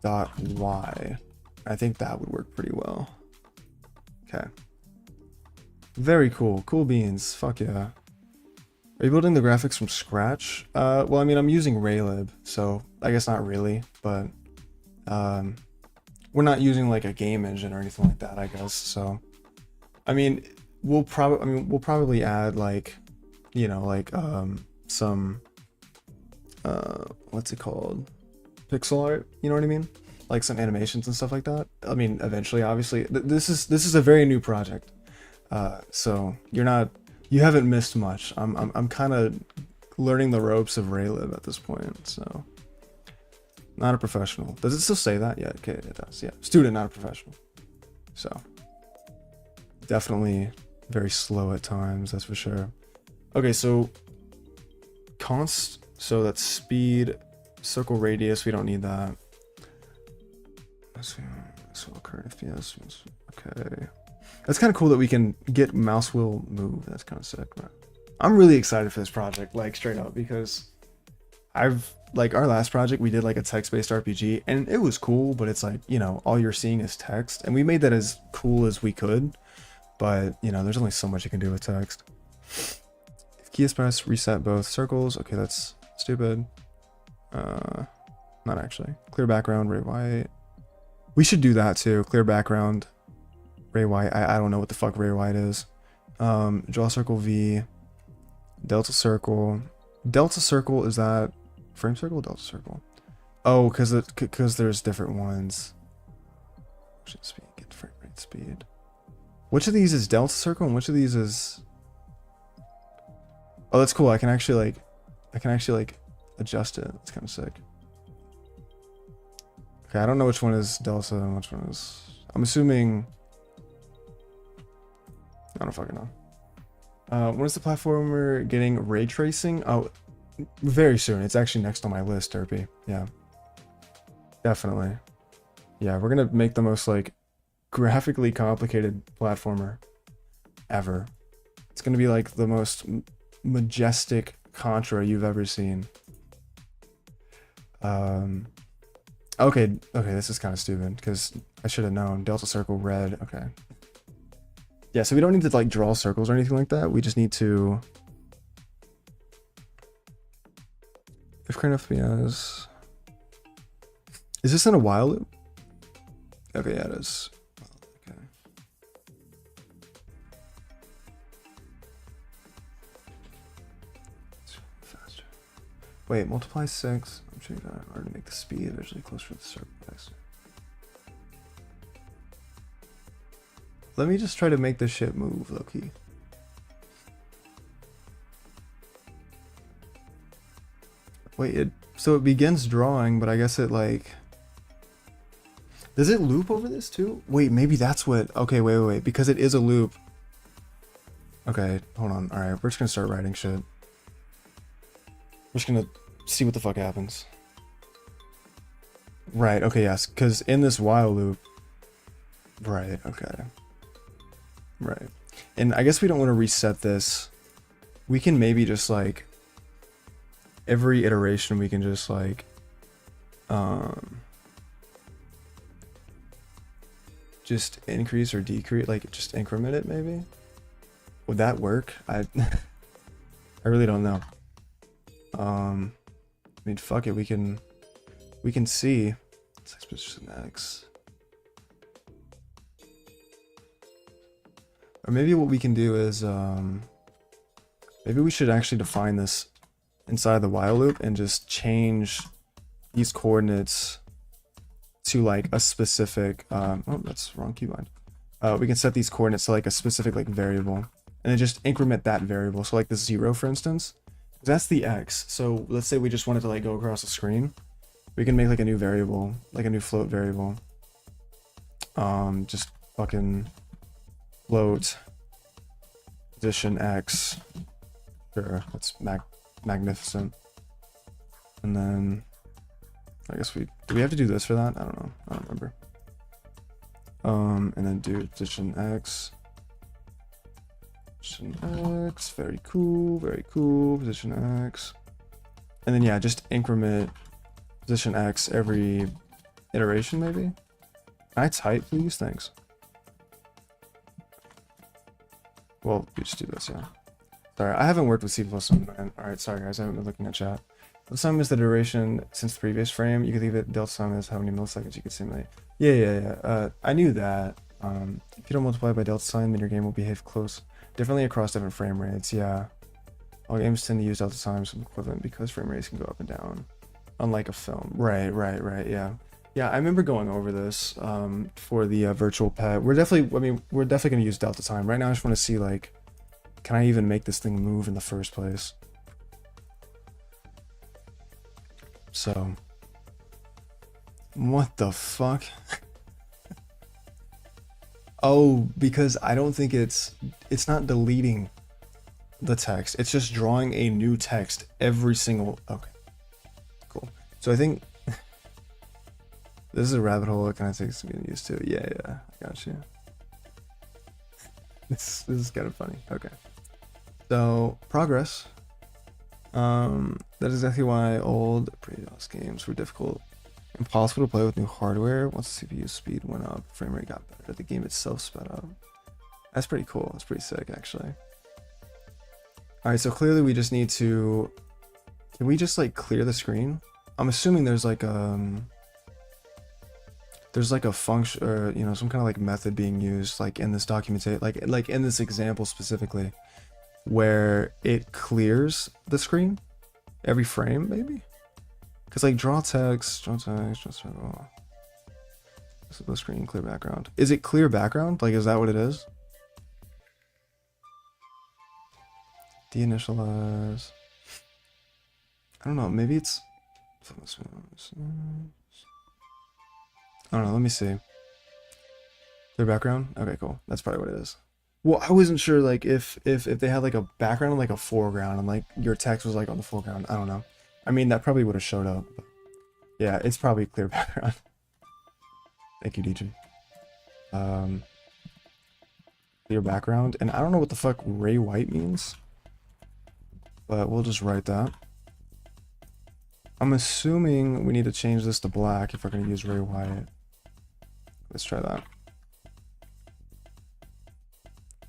[SPEAKER 1] dot y. I think that would work pretty well. Okay. Very cool. Cool beans. Fuck yeah. Are you building the graphics from scratch? Well, I mean, I'm using Raylib, so I guess not really, but we're not using like a game engine or anything like that, I guess. So, I mean, we'll probably add like, you know, like some what's it called? Pixel art, you know what I mean? Like some animations and stuff like that. I mean, eventually, obviously, this is a very new project, so you haven't missed much. I'm kind of learning the ropes of Raylib at this point, so not a professional. Does it still say that? Yeah, okay, it does. Yeah, student, not a professional. So definitely very slow at times, that's for sure. Okay, so so that's speed, circle radius. We don't need that. So current FPS. Okay. That's kind of cool that we can get mouse wheel move. That's kind of sick, man. I'm really excited for this project, like straight up, because like our last project, we did like a text-based RPG and it was cool, but it's like, you know, all you're seeing is text, and we made that as cool as we could, but you know, there's only so much you can do with text. If Key is pressed, reset both circles. Okay, that's stupid. Not actually. Clear background, Ray White. We should do that too. Clear background, Ray White. I don't know what the fuck Ray White is. Draw circle V. Delta circle. Delta circle, is that frame circle? Delta circle. Oh, because there's different ones. Motion speed, get frame rate speed. Which of these is delta circle and which of these is... Oh, that's cool. I can actually adjust it. That's kind of sick. Okay, I don't know which one is delta and which one is... I'm assuming... I don't fucking know. When is the platformer getting ray tracing? Oh, very soon. It's actually next on my list, Derpy. Yeah. Definitely. Yeah, we're gonna make the most, like, graphically complicated platformer ever. It's gonna be, like, the most majestic Contra you've ever seen. Okay, this is kind of stupid, because I should have known. Delta circle, red, okay. Yeah, so we don't need to like draw circles or anything like that. We just need to... If current FPS... Is this in a while loop? Okay, yeah, it is. Okay. Faster. Wait, multiply 6. I'm changing that in order to make the speed visually closer to the circle. Let me just try to make this shit move, low-key. Wait, so it begins drawing, but I guess it like... Does it loop over this too? Wait, maybe that's what... Okay, wait, because it is a loop. Okay, hold on. Alright, we're just gonna start writing shit. We're just gonna see what the fuck happens. Right, okay, yes, because in this while loop... Right, okay. Right. And I guess we don't want to reset this. We can maybe just like every iteration we can just like just increase or decrease, like just increment it maybe. Would that work? I really don't know. I mean fuck it, we can see. It's position X. Or maybe what we can do is, maybe we should actually define this inside the while loop and just change these coordinates to like a specific, oh, that's wrong keybind. We can set these coordinates to like a specific like variable and then just increment that variable. So like the 0, for instance, that's the X. So let's say we just wanted to like go across the screen. We can make like a new variable, like a new float variable. Just fucking float position X. Sure, that's magnificent. And then I guess do we have to do this for that? I don't know. I don't remember. And then do position X. Position X. Very cool. Very cool. Position X. And then yeah, just increment position X every iteration maybe. Can I type, please? Thanks. Well, we just do this, yeah. Sorry, I haven't worked with C++. Alright, sorry guys, I haven't been looking at chat. Delta time is the duration since the previous frame. You could leave it. Delta time is how many milliseconds you could simulate. Yeah. I knew that. If you don't multiply by delta time, then your game will behave differently across different frame rates. Yeah. All games tend to use delta time as equivalent because frame rates can go up and down. Unlike a film. Right, yeah. Yeah, I remember going over this for the virtual pet. We're definitely going to use delta time. Right now I just want to see, like, can I even make this thing move in the first place? So, what the fuck? Oh, because I don't think it's not deleting the text. It's just drawing a new text every single... Okay, cool. So I think... This is a rabbit hole that kind of takes some getting used to. Yeah, I got you. This is kind of funny. Okay. So, progress. That is exactly why old pre-DOS games were difficult. Impossible to play with new hardware. Once the CPU speed went up, frame rate got better. The game itself sped up. That's pretty cool. That's pretty sick, actually. All right, so clearly we just need to, can we just like clear the screen? I'm assuming there's like a function, or you know, some kind of like method being used like in this documentation, like in this example specifically, where it clears the screen every frame maybe. Because like draw text, disable screen, clear background. Is it clear background? Like, is that what it is? Deinitialize. I don't know, maybe it's, I don't know, let me see. Clear background? Okay, cool. That's probably what it is. Well, I wasn't sure like if they had like a background and like a foreground and like your text was like on the foreground. I don't know. I mean, that probably would have showed up. But yeah, it's probably clear background. Thank you, DJ. Clear background, and I don't know what the fuck Ray White means, but we'll just write that. I'm assuming we need to change this to black if we're gonna use Ray White. Let's try that.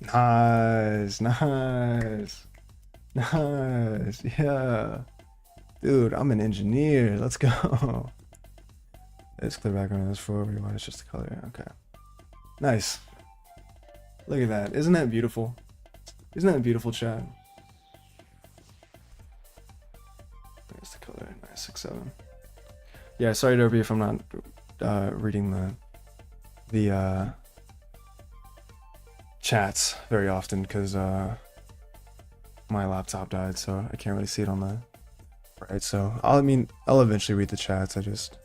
[SPEAKER 1] Nice, nice, nice, yeah. Dude, I'm an engineer, let's go. It's clear background, it's for everyone, it's just the color, okay. Nice. Look at that, isn't that beautiful? Isn't that beautiful, chat? There's the color, nice, 6-7. Yeah, sorry Derby if I'm not reading the chats very often because my laptop died, so I can't really see it on the right. So I'll eventually read the chats. I just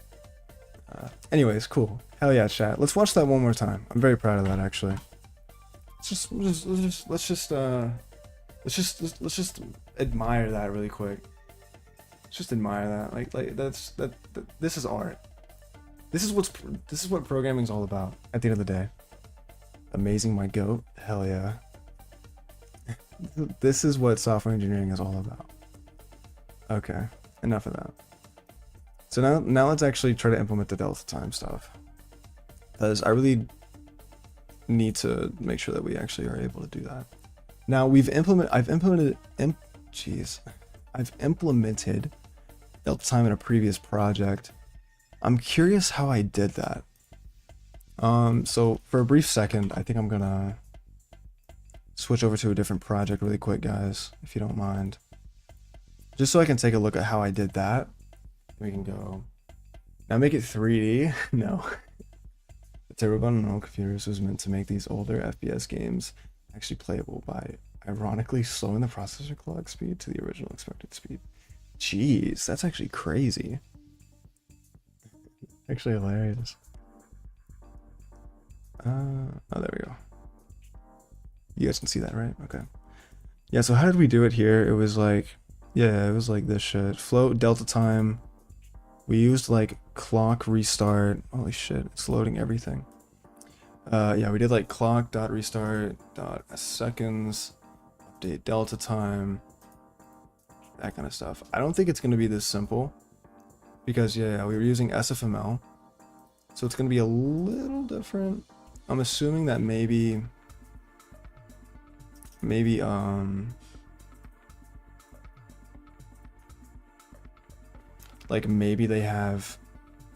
[SPEAKER 1] anyways, cool. Hell yeah, chat. Let's watch that one more time. I'm very proud of that actually. Let's just admire that really quick. Let's just admire that. Like this is art. This is what programming's all about at the end of the day. Amazing my goat. Hell yeah. This is what software engineering is all about. Okay, enough of that. So now let's actually try to implement the delta time stuff, because I really need to make sure that we actually are able to do that. Now I've implemented delta time in a previous project. I'm curious how I did that. So for a brief second, I think I'm gonna switch over to a different project really quick, guys, if you don't mind. Just so I can take a look at how I did that. We can go, now make it 3D, no. The turbo button on all computers was meant to make these older FPS games actually playable by ironically slowing the processor clock speed to the original expected speed. Jeez, that's actually crazy. Actually hilarious. Oh, there we go. You guys can see that, right? Okay. Yeah, so how did we do it here? It was like, yeah, it was like this shit. Float delta time. We used like clock restart. Holy shit, it's loading everything. Yeah, we did like clock dot restart dot seconds, update delta time, that kind of stuff. I don't think it's gonna be this simple because yeah, we were using SFML, so it's gonna be a little different. I'm assuming that maybe like maybe they have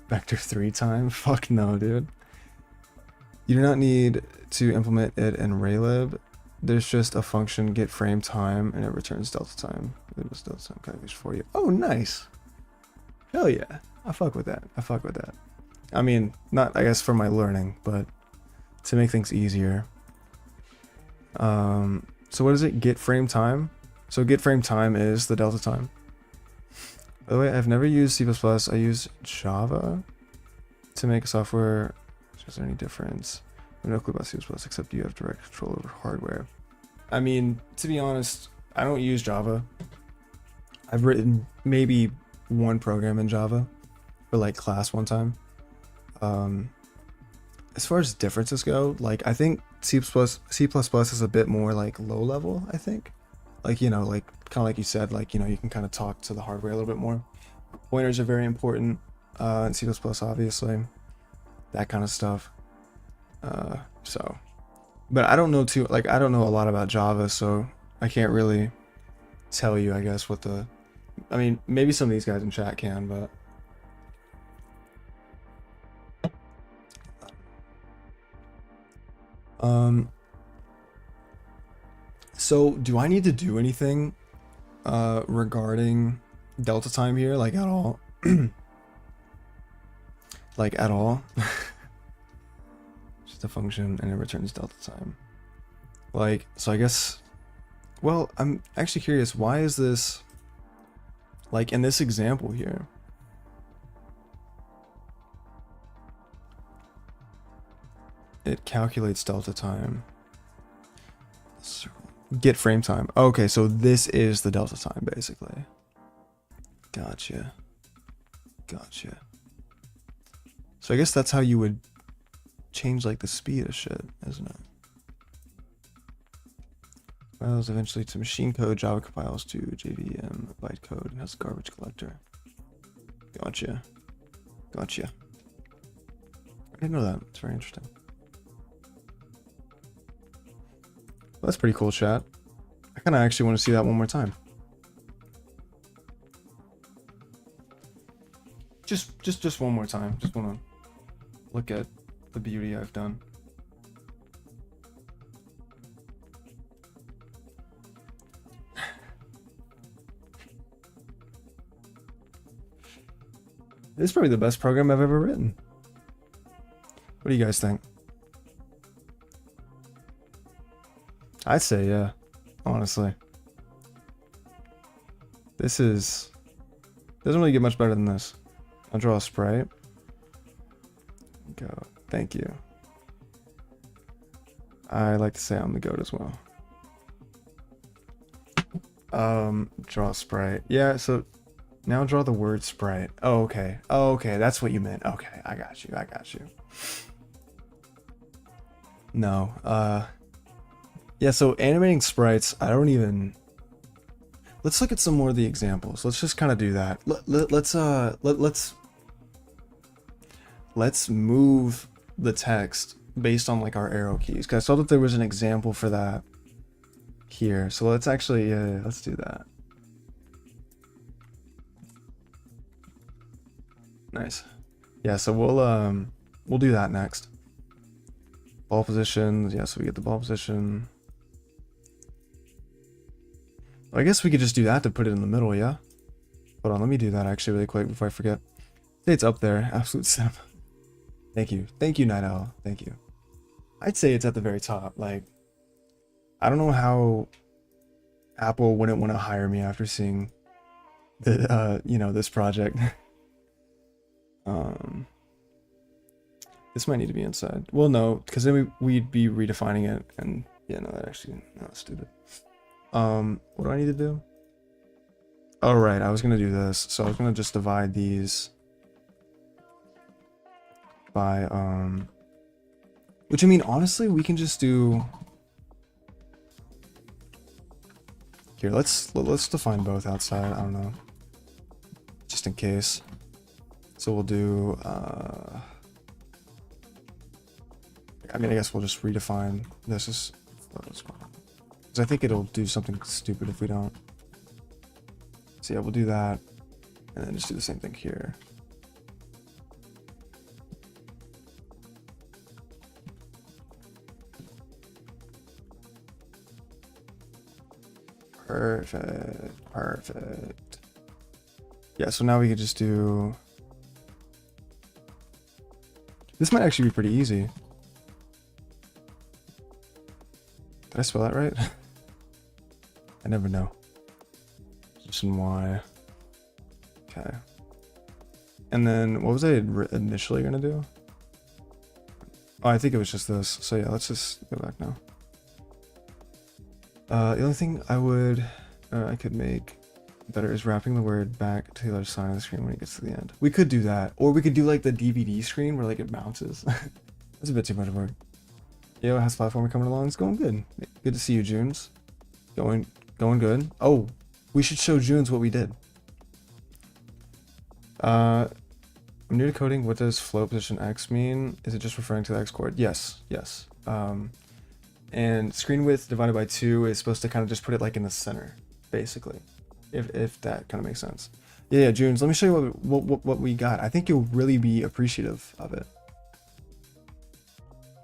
[SPEAKER 1] vector 3 time. Fuck no, dude. You do not need to implement it in Raylib. There's just a function get frame time and it returns delta time. It was delta time calculation for you. Oh, nice. Hell yeah. I fuck with that. I fuck with that. I mean, not I guess for my learning, but to make things easier. So what is it? Get frame time. So get frame time is the delta time. By the way, I've never used C++. I use Java to make software. Is there any difference? I have no clue about C++ except you have direct control over hardware. I mean, to be honest, I don't use Java. I've written maybe one program in Java for like class one time. As far as differences go, like I think C++ is a bit more like low level, I think. Like, you know, like kind of like you said, like, you know, you can kind of talk to the hardware a little bit more. Pointers are very important in C++, obviously. That kind of stuff. So, but I don't know I don't know a lot about Java, so I can't really tell you, I guess, what the... I mean, maybe some of these guys in chat can, but... So, do I need to do anything regarding delta time here, like at all? Like at all? Just a function and it returns delta time. Like, so I guess... Well, I'm actually curious, why is this... Like in this example here... It calculates delta time. Get frame time. Okay, so this is the delta time, basically. Gotcha. Gotcha. So I guess that's how you would change, like, the speed of shit, isn't it? Compiles eventually to machine code, Java compiles to JVM bytecode, and has a garbage collector. Gotcha. Gotcha. I didn't know that. It's very interesting. Well, that's pretty cool, chat. I kind of actually want to see that one more time. Just one more time. Just want to look at the beauty I've done. This is probably the best program I've ever written. What do you guys think? I'd say yeah, honestly. This is... Doesn't really get much better than this. I'll draw a sprite. Go. Thank you. I like to say I'm the goat as well. Draw a sprite. Yeah, so now draw the word sprite. Oh, okay. Oh, okay. That's what you meant. Okay, I got you. I got you. No. Yeah, so animating sprites, I don't even... Let's look at some more of the examples. Let's just kind of do that. Let's move the text based on like our arrow keys. Cause I saw that there was an example for that here. So let's actually, let's do that. Nice. Yeah, so we'll do that next. Ball positions. Yeah, so we get the ball position. I guess we could just do that to put it in the middle, yeah? Hold on, let me do that actually really quick before I forget. Say it's up there, absolute sim. Thank you. Thank you, Night Owl. Thank you. I'd say it's at the very top. Like, I don't know how Apple wouldn't want to hire me after seeing the, you know, this project. This might need to be inside. Well, no, because then we'd be redefining it, and yeah, no, that actually, no, that's stupid. What do I need to do? Oh, right, I was gonna do this. So I was gonna just divide these by, which I mean, honestly, we can just do... Here, let's define both outside, I don't know. Just in case. So we'll do, I mean, I guess we'll just redefine this as... Because I think it'll do something stupid if we don't. So yeah, we'll do that. And then just do the same thing here. Perfect. Perfect. Yeah, so now we could just do... This might actually be pretty easy. Did I spell that right? I never know. Just in Y. Okay. And then what was I initially gonna do? Oh, I think it was just this. So yeah, let's just go back now. The only thing I could make better is wrapping the word back to the other side of the screen when it gets to the end. We could do that, or we could do like the DVD screen where like it bounces. That's a bit too much work. Yo, how's platforming coming along? It's going good. Good to see you, Junes. Going good. Oh, we should show Junes what we did. I'm new to coding. What does float position X mean? Is it just referring to the X chord? Yes. And screen width divided by 2 is supposed to kind of just put it like in the center. basically, if that kind of makes sense. Yeah, Junes, let me show you what we got. I think you'll really be appreciative of it.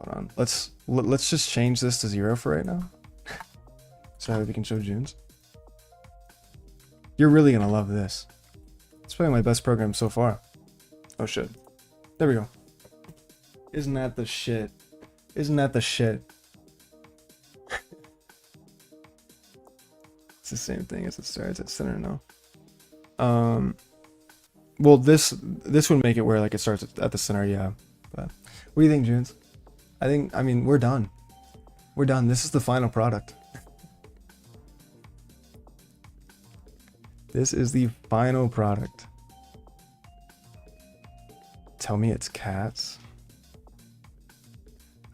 [SPEAKER 1] Hold on, let's just change this to 0 for right now. So we can show Junes. You're really gonna love this. It's probably my best program so far. Oh shit. There we go. Isn't that the shit? Isn't that the shit? It's the same thing as it starts at center now. Well, this would make it where like it starts at the center, yeah. But what do you think, Junes? I mean, we're done. We're done. This is the final product. This is the final product. Tell me it's cats.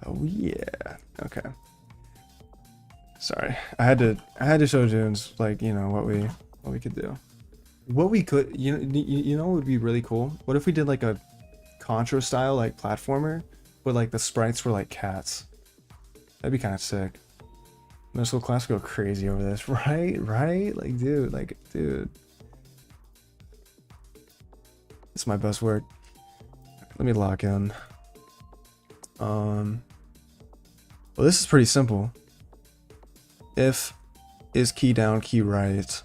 [SPEAKER 1] Oh yeah. Okay. Sorry. I had to show Junes like, you know, what we could do. What we could, you know what would be really cool? What if we did like a Contra style like platformer, but like the sprites were like cats? That'd be kind of sick. Middle school class would go crazy over this, right? Like, dude. It's my best work. Let me lock in. Well, this is pretty simple. If is key down, key right,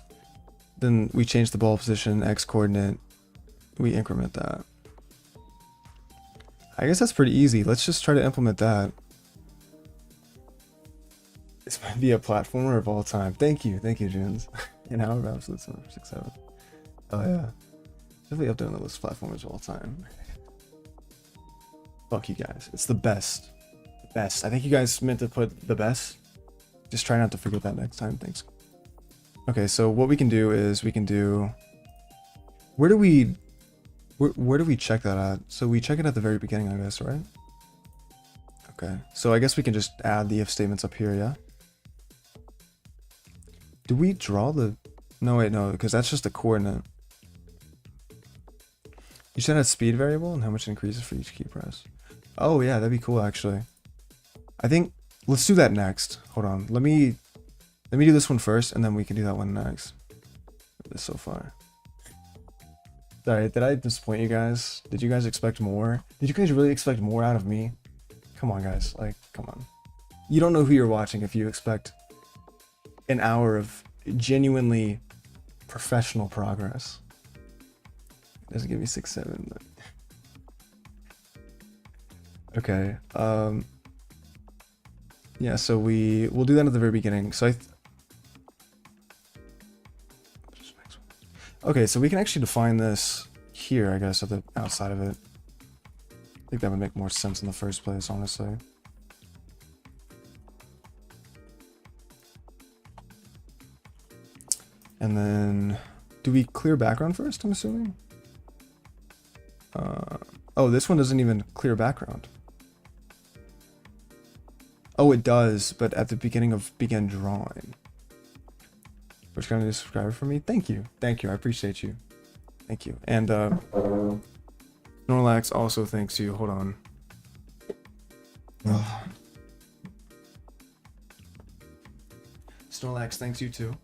[SPEAKER 1] then we change the ball position, X coordinate, we increment that. I guess that's pretty easy. Let's just try to implement that. This might be a platformer of all time. Thank you, Junes. And how about absolute 6-7? Oh yeah. Definitely up there on the list of platformers of all time. Fuck you guys. It's the best. The best. I think you guys meant to put the best. Just try not to forget that next time. Thanks. Okay, so what we can do is we can do... Where do we check that at? So we check it at the very beginning, I guess, right? Okay, so I guess we can just add the if statements up here, yeah? Do we draw the... No, wait, no, because that's just a coordinate. You said that speed variable and how much it increases for each key press. Oh yeah, that'd be cool actually. I think let's do that next. Hold on. Let me do this one first and then we can do that one next. This so far. Sorry, did I disappoint you guys? Did you guys expect more? Did you guys really expect more out of me? Come on guys, like come on. You don't know who you're watching if you expect an hour of genuinely professional progress. Doesn't give me 6-7, but... Okay, yeah, so we'll do that at the very beginning. So okay, so we can actually define this here, I guess, at the outside of it. I think that would make more sense in the first place, honestly. And then, do we clear background first, I'm assuming? Oh, this one doesn't even clear background. Oh, it does, but at the beginning of begin drawing. First kind of subscriber for me. Thank you. I appreciate you. Thank you. And Snorlax also thanks you. Hold on. Snorlax thanks you too.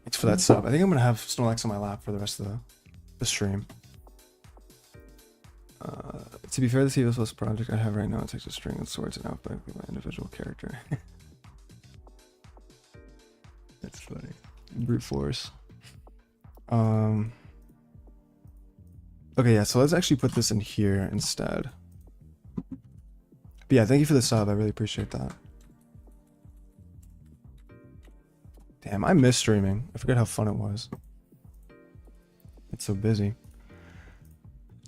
[SPEAKER 1] Thanks for that sub. I think I'm gonna have Snorlax on my lap for the rest of the stream. To be fair, the C++ project I have right now, it takes a string and sorts it out by my individual character. That's funny. Brute force. Okay, yeah, so let's actually put this in here instead. But yeah, thank you for the sub. I really appreciate that. Damn, I miss streaming. I forget how fun it was. It's so busy.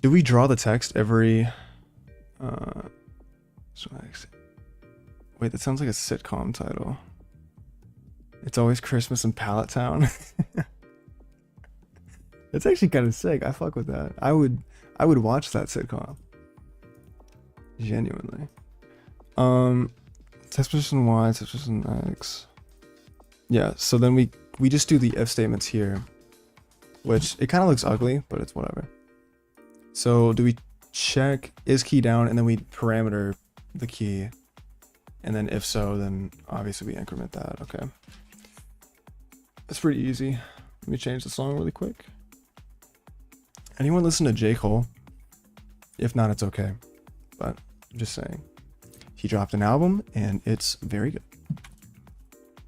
[SPEAKER 1] Do we draw the text every... Wait, that sounds like a sitcom title. It's always Christmas in Pallet Town. That's actually kind of sick. I fuck with that. I would watch that sitcom. Genuinely. Text position Y, text position X. Yeah, so then we just do the if statements here, which it kind of looks ugly, but it's whatever. So do we check is key down and then we parameter the key, and then if so, then obviously we increment that. Okay. That's pretty easy. Let me change the song really quick. Anyone listen to J. Cole? If not, it's okay. But I'm just saying. He dropped an album and it's very good.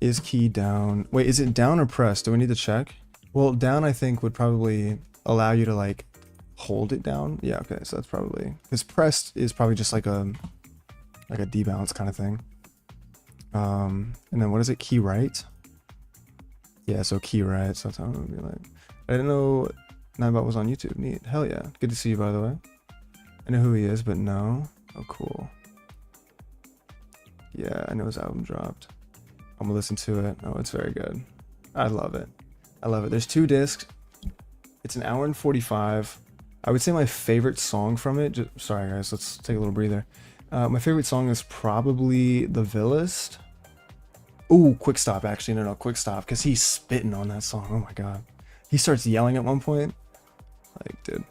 [SPEAKER 1] Is key down? Wait, is it down or pressed? Do we need to check? Well, down I think would probably allow you to like hold it down. Yeah, okay, so that's probably, because pressed is probably just like a debounce kind of thing. And then what is it? Key right? Yeah, so key right. So that's how it would be like. I didn't know Ninebot was on YouTube. Neat. Hell yeah. Good to see you, by the way. I know who he is, but no. Oh, cool. Yeah, I know his album dropped. I'm gonna listen to it. Oh, it's very good. I love it. I love it. There's 2 discs. It's an hour and 45. I would say my favorite song from it. Sorry guys, let's take a little breather. My favorite song is probably The Villist. Ooh, Quick Stop. Actually, no, Quick Stop, because he's spitting on that song. Oh my god, he starts yelling at one point. Like, dude,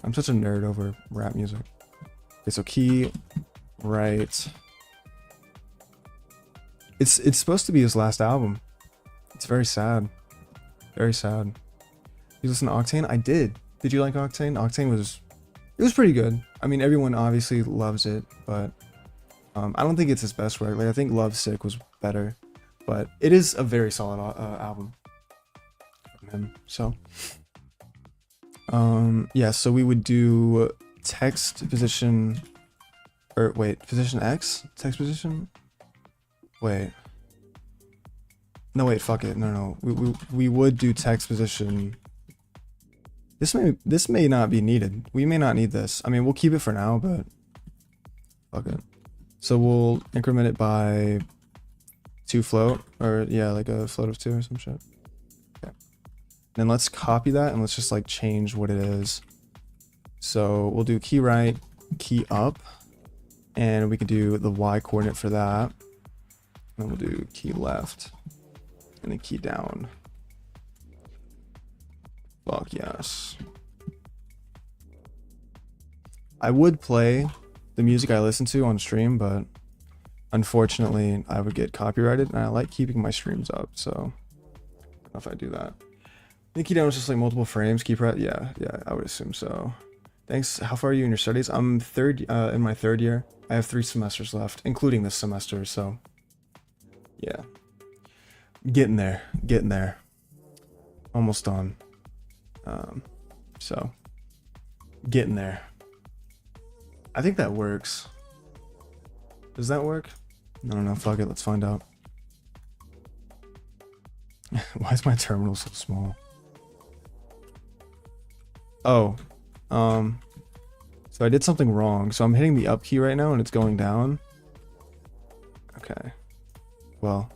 [SPEAKER 1] I'm such a nerd over rap music. Okay, so key right. It's supposed to be his last album. It's very sad. Very sad. You listen to Octane? I did. Did you like Octane? Octane was pretty good. I mean, everyone obviously loves it, but I don't think it's his best work. Like, I think Lovesick was better, but it is a very solid album from him. So, yeah. So we would do text position, or wait, position X, text position. Wait. No, wait, fuck it. No. We would do text position. This may not be needed. We may not need this. I mean, we'll keep it for now, but fuck it. So we'll increment it by 2 float, or yeah, like a float of 2 or some shit. Okay. Then let's copy that and let's just like change what it is. So we'll do key right, key up, and we can do the Y coordinate for that. And we'll do key left and then key down. Fuck yes. I would play the music I listen to on stream, but unfortunately I would get copyrighted, and I like keeping my streams up, so I don't know if I do that. I think key down is just like multiple frames. Key press, yeah, I would assume so. Thanks. How far are you in your studies? I'm in my 3rd year. I have 3 semesters left, including this semester, so yeah. Getting there. Almost done. So getting there. I think that works. Does that work? I don't know. Fuck it. Let's find out. Why is my terminal so small? Oh, so I did something wrong. So I'm hitting the up key right now and it's going down. Okay. Well,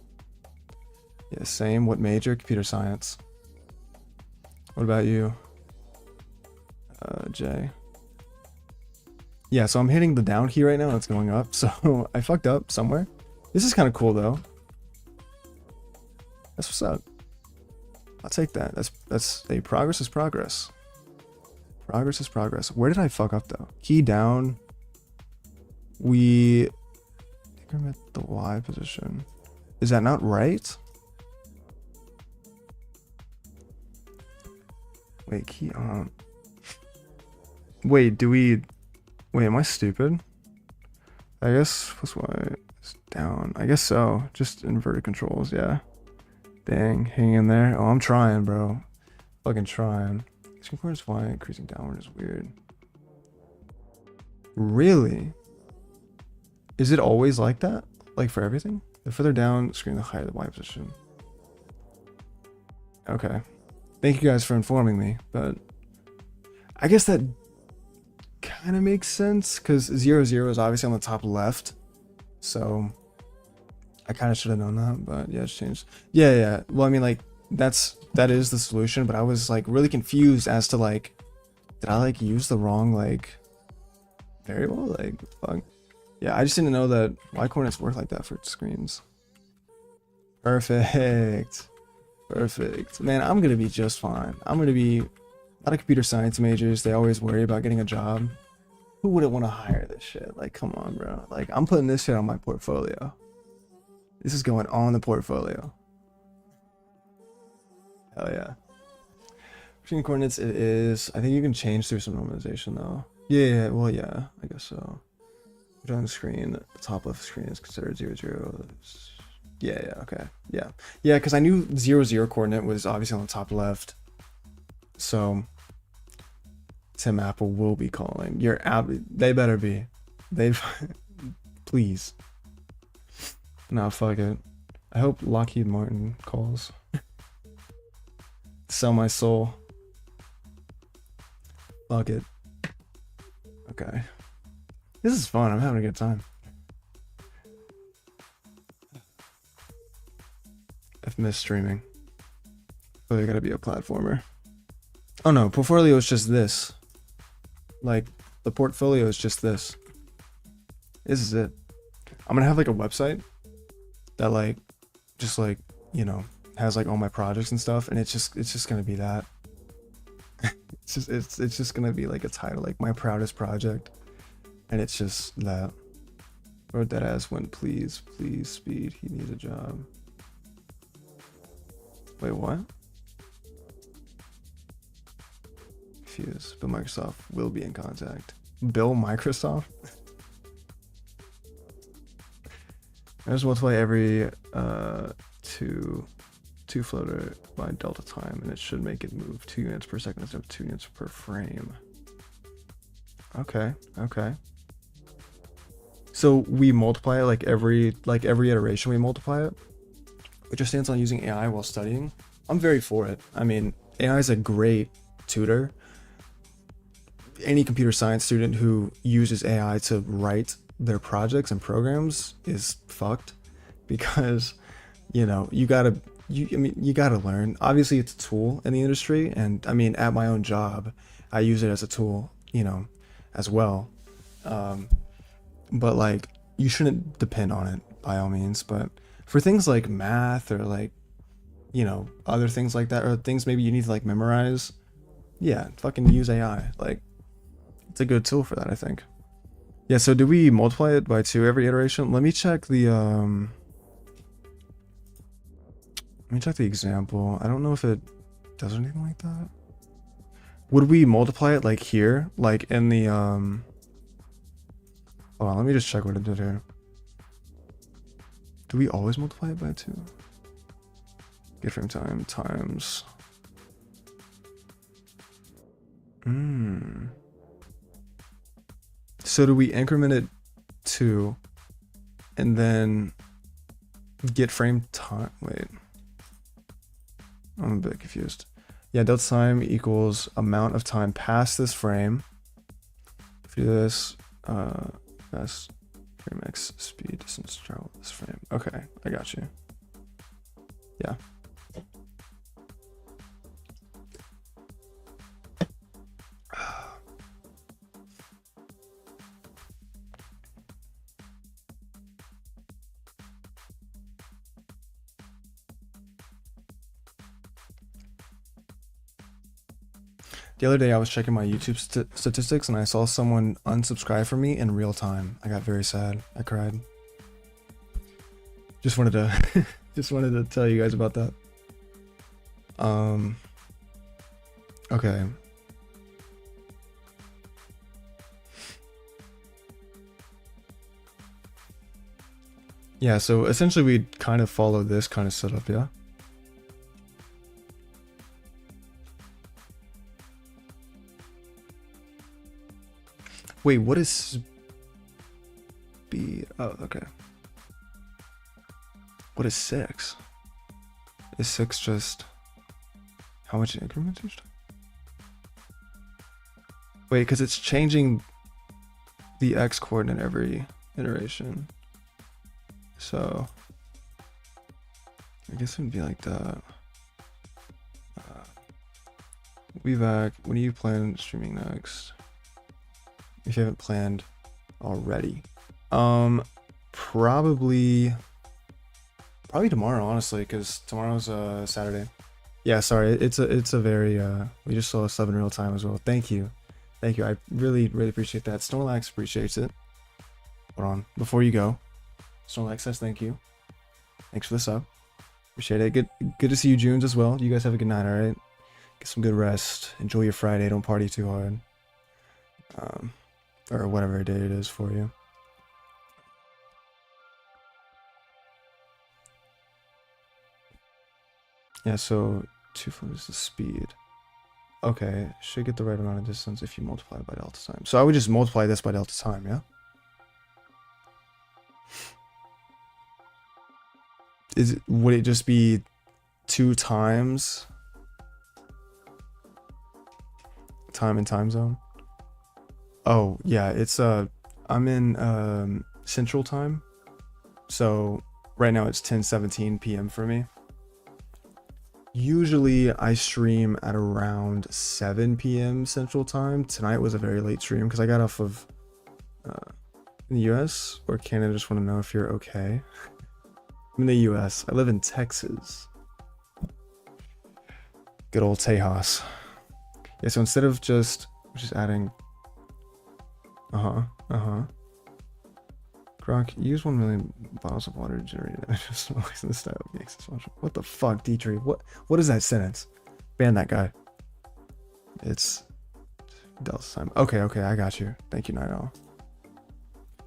[SPEAKER 1] yeah, same. What major? Computer science. What about you? J. Yeah, so I'm hitting the down key right now and it's going up. So I fucked up somewhere. This is kind of cool though. That's what's up. I'll take that. That's a progress is progress. Progress is progress. Where did I fuck up though? Key down. We increment the Y position. Is that not right? Wait, key on. Wait, wait, am I stupid? I guess plus Y is down. I guess so. Just inverted controls, yeah. Dang, hang in there. Oh, I'm trying, bro. Fucking trying. Concordance Y increasing downward is weird. Really? Is it always like that? Like for everything? The further down screen, the higher the Y position. Okay. Thank you guys for informing me, but I guess that kind of makes sense because 0, 0 is obviously on the top left. So I kind of should have known that, but yeah, it's changed. Yeah. Well, I mean, like, that is the solution, but I was like really confused as to like, did I like use the wrong like variable? Like, fuck. Yeah, I just didn't know that Y coordinates work like that for screens. Perfect. Man, I'm gonna be just fine. I'm gonna be a lot of computer science majors. They always worry about getting a job. Who wouldn't want to hire this shit? Like, come on, bro. Like, I'm putting this shit on my portfolio. This is going on the portfolio. Hell yeah. Between coordinates, it is. I think you can change through some normalization though. Yeah, well, yeah, I guess so. On the screen, the top left screen is considered 0, 0. Yeah, okay. Yeah, because I knew 0, 0 coordinate was obviously on the top left. So Tim Apple will be calling. Your app, they better be. They've, please. Nah, fuck it. I hope Lockheed Martin calls. Sell my soul. Fuck it. Okay. This is fun. I'm having a good time. I've missed streaming. Oh, you gotta be a platformer. Oh no, portfolio is just this. Like, the portfolio is just this. This is it. I'm gonna have like a website that like, just like, you know, has like all my projects and stuff, and it's just gonna be that. it's just gonna be like a title, like my proudest project, and it's just that. Or that as when please speed, he needs a job. Wait, what? Confused, but Microsoft will be in contact. Bill Microsoft? I just multiply every two floater by delta time, and it should make it move 2 units per second instead of 2 units per frame. Okay. So we multiply it like every iteration we multiply it. Which stands on using AI while studying. I'm very for it. I mean, AI is a great tutor. Any computer science student who uses AI to write their projects and programs is fucked, because, you know, you gotta learn. Obviously, it's a tool in the industry, and I mean, at my own job, I use it as a tool, you know, as well. But like, you shouldn't depend on it by all means. But for things like math or like, you know, other things like that, or things maybe you need to like memorize, yeah, fucking use AI. Like, it's a good tool for that, I think. Yeah, so do we multiply it by 2 every iteration? Let me check the example. I don't know if it does anything like that. Would we multiply it like here? Like in the hold on, let me just check what it did here. Do we always multiply it by 2? Get frame time times. So do we increment it 2 and then get frame time? Wait, I'm a bit confused. Yeah, delta time equals amount of time past this frame. If you do this, that's frame x speed distance travel this frame. Okay, I got you. Yeah. The other day I was checking my YouTube statistics and I saw someone unsubscribe from me in real time. I got very sad. I cried. Just wanted to just wanted to tell you guys about that. Okay. Yeah, so essentially we kind of follow this kind of setup, yeah? Wait, what is speed? Oh, okay. What is 6? Is 6 just how much increments each time? Wait, because it's changing the x coordinate every iteration. So I guess it would be like that. We'll be back. When do you plan streaming next? If you haven't planned already. Probably tomorrow, honestly, because tomorrow's Saturday. Yeah, sorry, it's a very we just saw a sub in real time as well. Thank you. I really appreciate that. Snorlax appreciates it. Hold on, before you go, Snorlax says thank you. Thanks for the sub. Appreciate it. Good to see you, Junes, as well. You guys have a good night, all right? Get some good rest. Enjoy your Friday. Don't party too hard. Or whatever day it is for you. Yeah, so 2 foot is the speed. Okay, should get the right amount of distance if you multiply it by delta time. So I would just multiply this by delta time, yeah? Would it just be 2 times time and time zone? Oh, yeah, it's I'm in Central Time. So right now it's 10:17 p.m. for me. Usually I stream at around 7 p.m. Central Time. Tonight was a very late stream because I got off of in the US or Canada. Just want to know if you're okay. I'm in the US. I live in Texas. Good old Tejas. Yeah, so instead of just adding Gronk, use 1 million bottles of water to generate just noise in the style makes this much. What the fuck, Dietrich? What is that sentence? Ban that guy. It's Delta time. Okay, I got you. Thank you, Night Owl.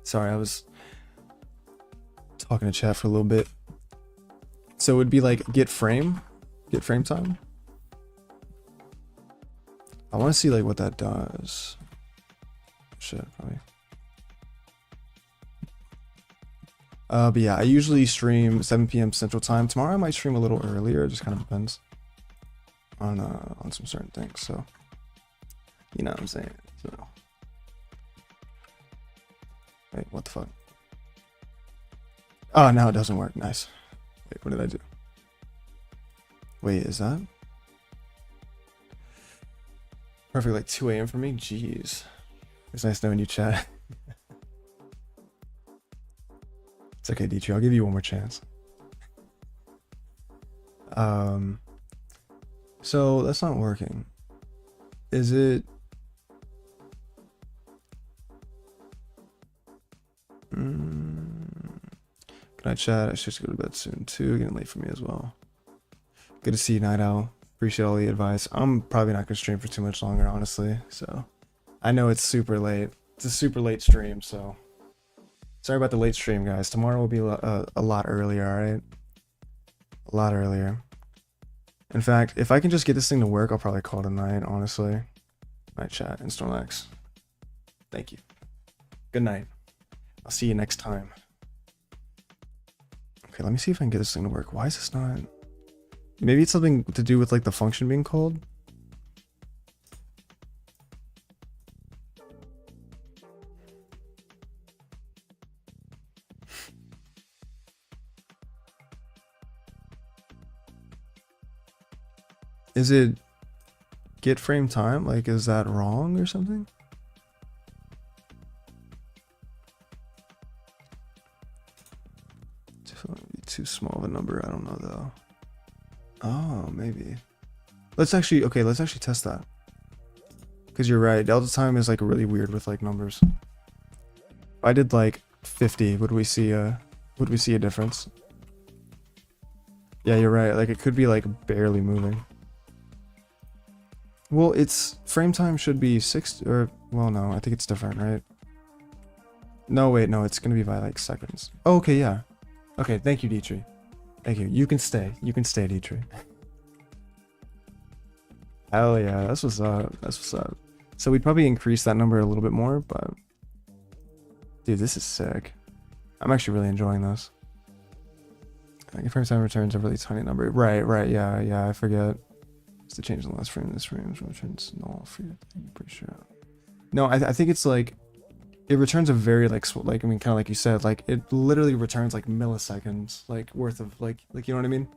[SPEAKER 1] Sorry, I was talking to chat for a little bit. So it would be like get frame time. I want to see like what that does. Shit, probably. But yeah, I usually stream 7 p.m. Central Time. Tomorrow I might stream a little earlier. It just kind of depends on some certain things. So, you know what I'm saying. So, wait, what the fuck? Oh, now it doesn't work. Nice. Wait, what did I do? Wait, is that perfect? Like 2 a.m. for me? Jeez. It's nice knowing you, chat. It's okay, Dietrich. I'll give you one more chance. So that's not working. Is it? Can I chat? I should go to bed soon too. Getting late for me as well. Good to see you, Night Owl. Appreciate all the advice. I'm probably not gonna stream for too much longer, honestly. So I know it's super late. It's a super late stream, so sorry about the late stream, guys. Tomorrow will be a lot earlier, alright? A lot earlier. In fact, if I can just get this thing to work, I'll probably call it a night, honestly. Night chat and Snorlax. Thank you. Good night. I'll see you next time. Okay, let me see if I can get this thing to work. Why is this not? Maybe it's something to do with like the function being called. Is it get frame time? Like, is that wrong or something? Too small of a number. I don't know though. Oh, maybe. Let's actually test that. Because you're right. Delta time is like really weird with like numbers. If I did like 50, would we see a difference? Yeah, you're right. Like it could be like barely moving. Well, it's frame time should be 60 or well, no, I think it's different, right? No, wait, no, it's gonna be by like seconds. Oh, okay, yeah. Okay, thank you, Dietrich. Thank you. You can stay. You can stay, Dietrich. Hell yeah, that's what's up. That's what's up. So we'd probably increase that number a little bit more, but dude, this is sick. I'm actually really enjoying this. Like frame time returns a really tiny number. Right, yeah, I forget. It's to change the last frame. This frame returns null for your thing, pretty sure. No, I think it's like it returns a very like I mean, kind of like you said, like it literally returns like milliseconds like worth of like you know what I mean.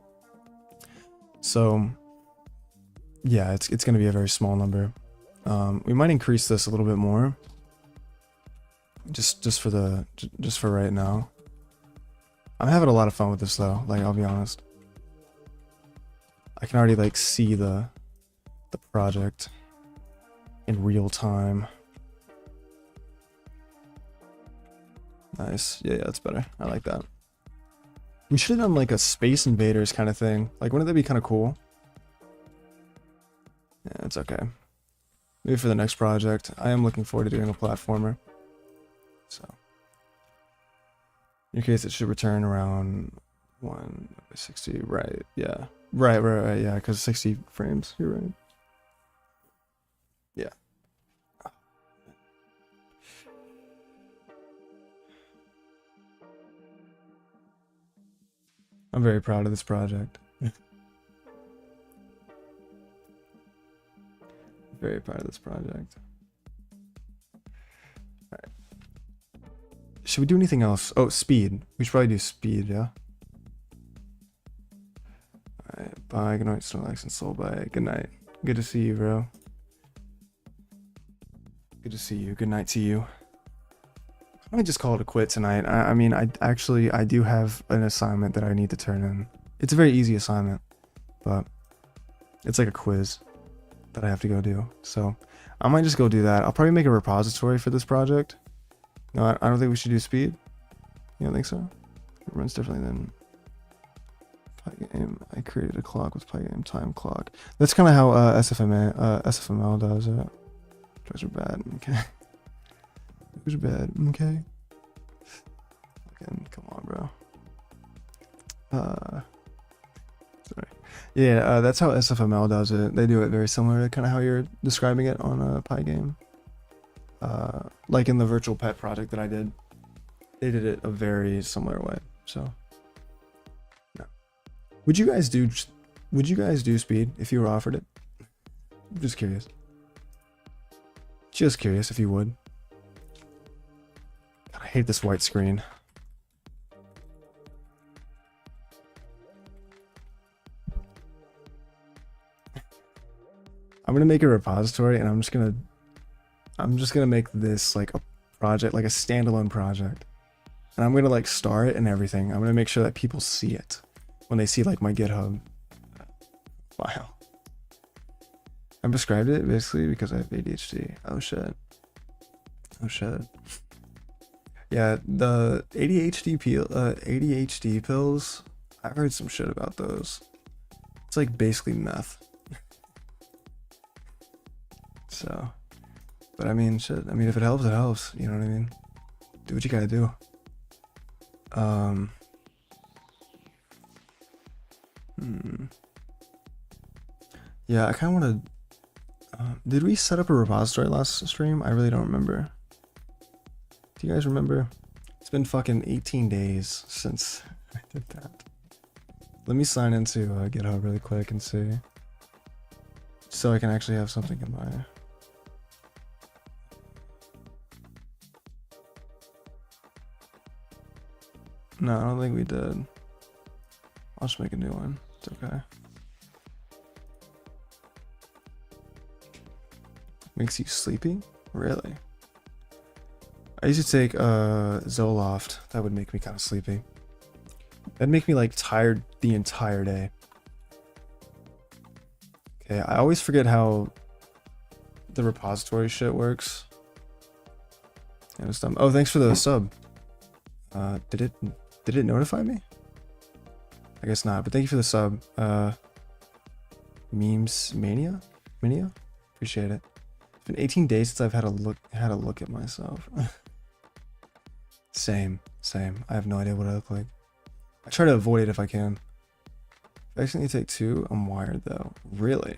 [SPEAKER 1] So yeah, it's gonna be a very small number. We might increase this a little bit more. Just for right now. I'm having a lot of fun with this though. Like I'll be honest. I can already like see the project in real time. Nice. Yeah, that's better. I like that. We should have done like a Space Invaders kind of thing. Like, wouldn't that be kind of cool? Yeah, it's okay. Maybe for the next project. I am looking forward to doing a platformer. So, in your case, it should return around 160. Right? Yeah. Right. Yeah, because 60 frames. You're right. Yeah. I'm very proud of this project. Very proud of this project. Alright. Should we do anything else? Oh, speed. We should probably do speed, yeah? Alright, bye. Good night, Snorlax and Solbyte. Good night. Good to see you, bro. Good to see you. Good night to you. Let me just call it a quit tonight. I mean, I do have an assignment that I need to turn in. It's a very easy assignment, but it's like a quiz that I have to go do. So I might just go do that. I'll probably make a repository for this project. No, I don't think we should do speed. You don't think so? It runs differently than Pygame. I created a clock with Pygame time clock. That's kind of how SFML does it. Those are bad. Okay. Those are bad. Okay. Again, come on, bro. Sorry. Yeah, that's how SFML does it. They do it very similar to kind of how you're describing it on a Pygame. Like in the virtual pet project that I did, they did it a very similar way. So, no. Would you guys do speed if you were offered it? I'm just curious. Just curious if you would. God, I hate this white screen. I'm gonna make a repository, and I'm just gonna make this like a project, like a standalone project, and I'm gonna like star it and everything. I'm gonna make sure that people see it when they see like my GitHub file. I prescribed it basically because I have ADHD. Oh shit. Oh shit. Yeah, the ADHD pills. I've heard some shit about those. It's like basically meth. So, but I mean, shit. I mean, if it helps, it helps. You know what I mean? Do what you gotta do. Yeah, I kind of want to. Did we set up a repository last stream? I really don't remember. Do you guys remember? It's been fucking 18 days since I did that. Let me sign into GitHub really quick and see. So I can actually have something in my... No, I don't think we did. I'll just make a new one. It's okay. Makes you sleepy? Really? I used to take Zoloft. That would make me kind of sleepy. That'd make me like tired the entire day. Okay, I always forget how the repository shit works. Yeah, it's dumb. Oh, thanks for the sub. Did it notify me? I guess not, but thank you for the sub. Memes Mania? Appreciate it. It's been 18 days since I've had a look at myself. Same. I have no idea what I look like. I try to avoid it if I can. If I accidentally take 2, I'm wired though. Really?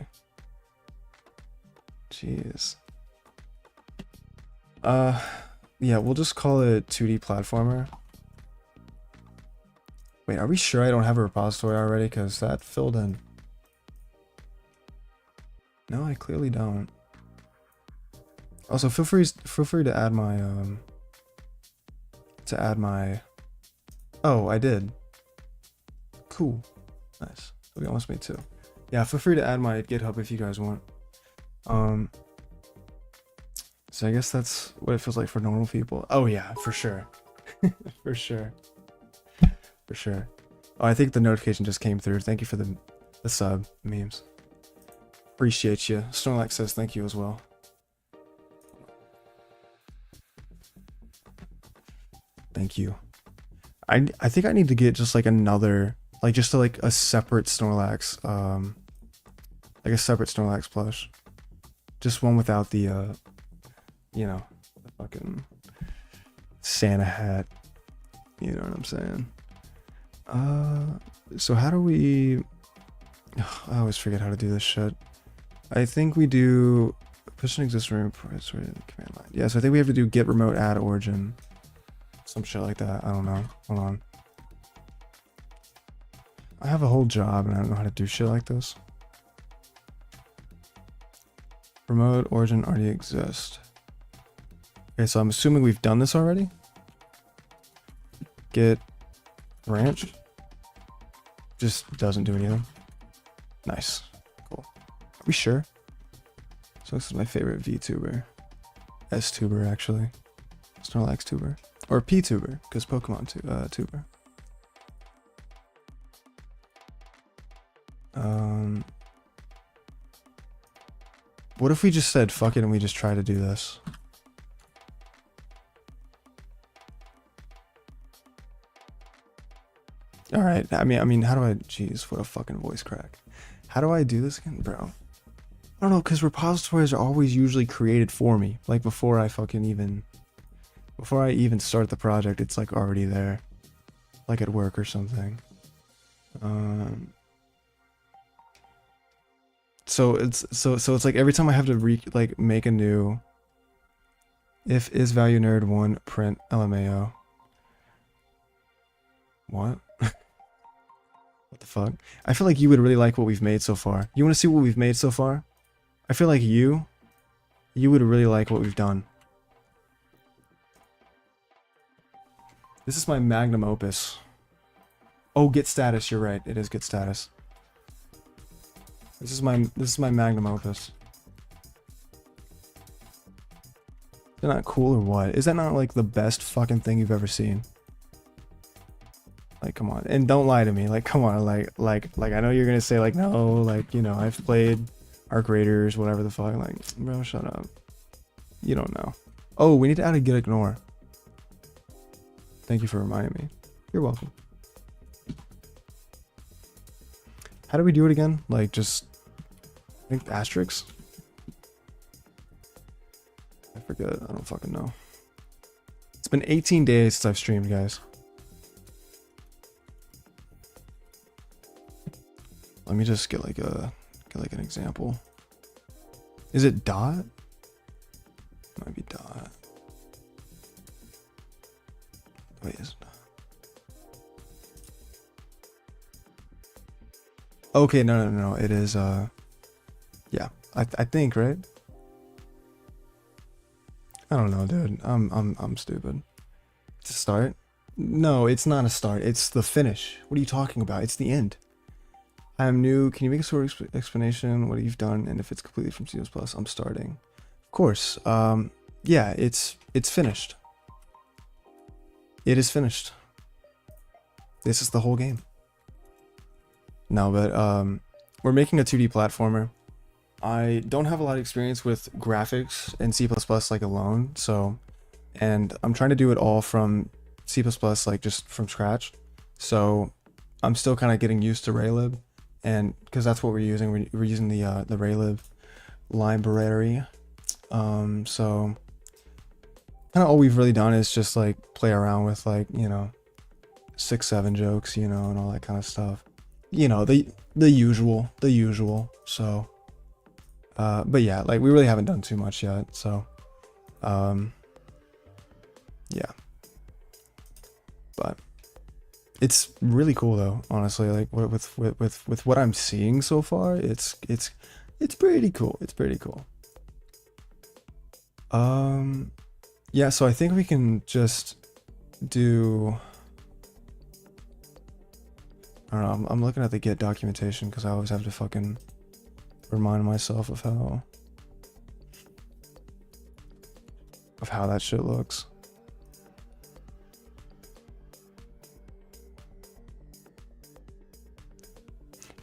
[SPEAKER 1] Jeez. Yeah, we'll just call it 2D platformer. Wait, are we sure I don't have a repository already? Because that filled in. No, I clearly don't. Also, feel free to add my Oh, I did. Cool. Nice. Okay, almost made 2. Yeah, feel free to add my GitHub if you guys want. So I guess that's what it feels like for normal people. Oh yeah, for sure. For sure. Oh, I think the notification just came through. Thank you for the sub, memes. Appreciate you. Snorlax says thank you as well. Thank you. I think I need to get just like another, like just like a separate Snorlax, like a separate Snorlax plush. Just one without the, you know, the fucking Santa hat. You know what I'm saying? So how do we... I always forget how to do this shit. I think we do... Push an existing room for command line. Yeah, so I think we have to do get remote add origin. Some shit like that. I don't know. Hold on. I have a whole job and I don't know how to do shit like this. Remote origin already exists. Okay, so I'm assuming we've done this already. Get branch. Just doesn't do anything. Nice. Cool. Are we sure? So this is my favorite VTuber. S-tuber, actually. Snorlax tuber. Or P-tuber, because Pokemon tuber. What if we just said fuck it and we just try to do this? All right. I mean, how do I? Jeez, what a fucking voice crack. How do I do this again, bro? I don't know, because repositories are always usually created for me. Like before I even start the project, it's like already there, like at work or something. So it's like every time I have to make a new. If is value nerd 1 print LMAO. What? What the fuck? I feel like you would really like what we've made so far. You want to see what we've made so far? I feel like you would really like what we've done. This is my magnum opus. Oh, get status. You're right. It is get status. This is my magnum opus. Is that not cool or what? Is that not like the best fucking thing you've ever seen? Like, come on. And don't lie to me. Like, come on. Like I know you're gonna say like, no, like, you know, I've played Arc Raiders, whatever the fuck. Like, bro, shut up. You don't know. Oh, we need to add a get ignore. Thank you for reminding me. You're welcome. How do we do it again? Like, just, I think asterisks? I forget. I don't fucking know. It's been 18 days since I've streamed, guys. Let me just get like an example. Is it dot? Might be dot. Wait, is it dot? Okay, no. It is yeah. I think, right? I don't know, dude. I'm stupid. It's a start? No, it's not a start. It's the finish. What are you talking about? It's the end. I am new. Can you make a sort of explanation what you've done and if it's completely from C++? I'm starting. Of course. Yeah, it's finished. It is finished. This is the whole game. No, but we're making a 2D platformer. I don't have a lot of experience with graphics in C++ like alone, so, and I'm trying to do it all from C++ like just from scratch. So I'm still kind of getting used to Raylib, and because that's what we're using. We're using the Raylib library. So kind of all we've really done is just like play around with like, you know, 6-7 jokes, you know, and all that kind of stuff. You know, the usual. So but yeah, like we really haven't done too much yet, so yeah. But it's really cool though, honestly. Like with what I'm seeing so far, it's pretty cool. It's pretty cool. Yeah, so I think we can just do, I don't know, I'm looking at the Git documentation because I always have to fucking remind myself of how that shit looks.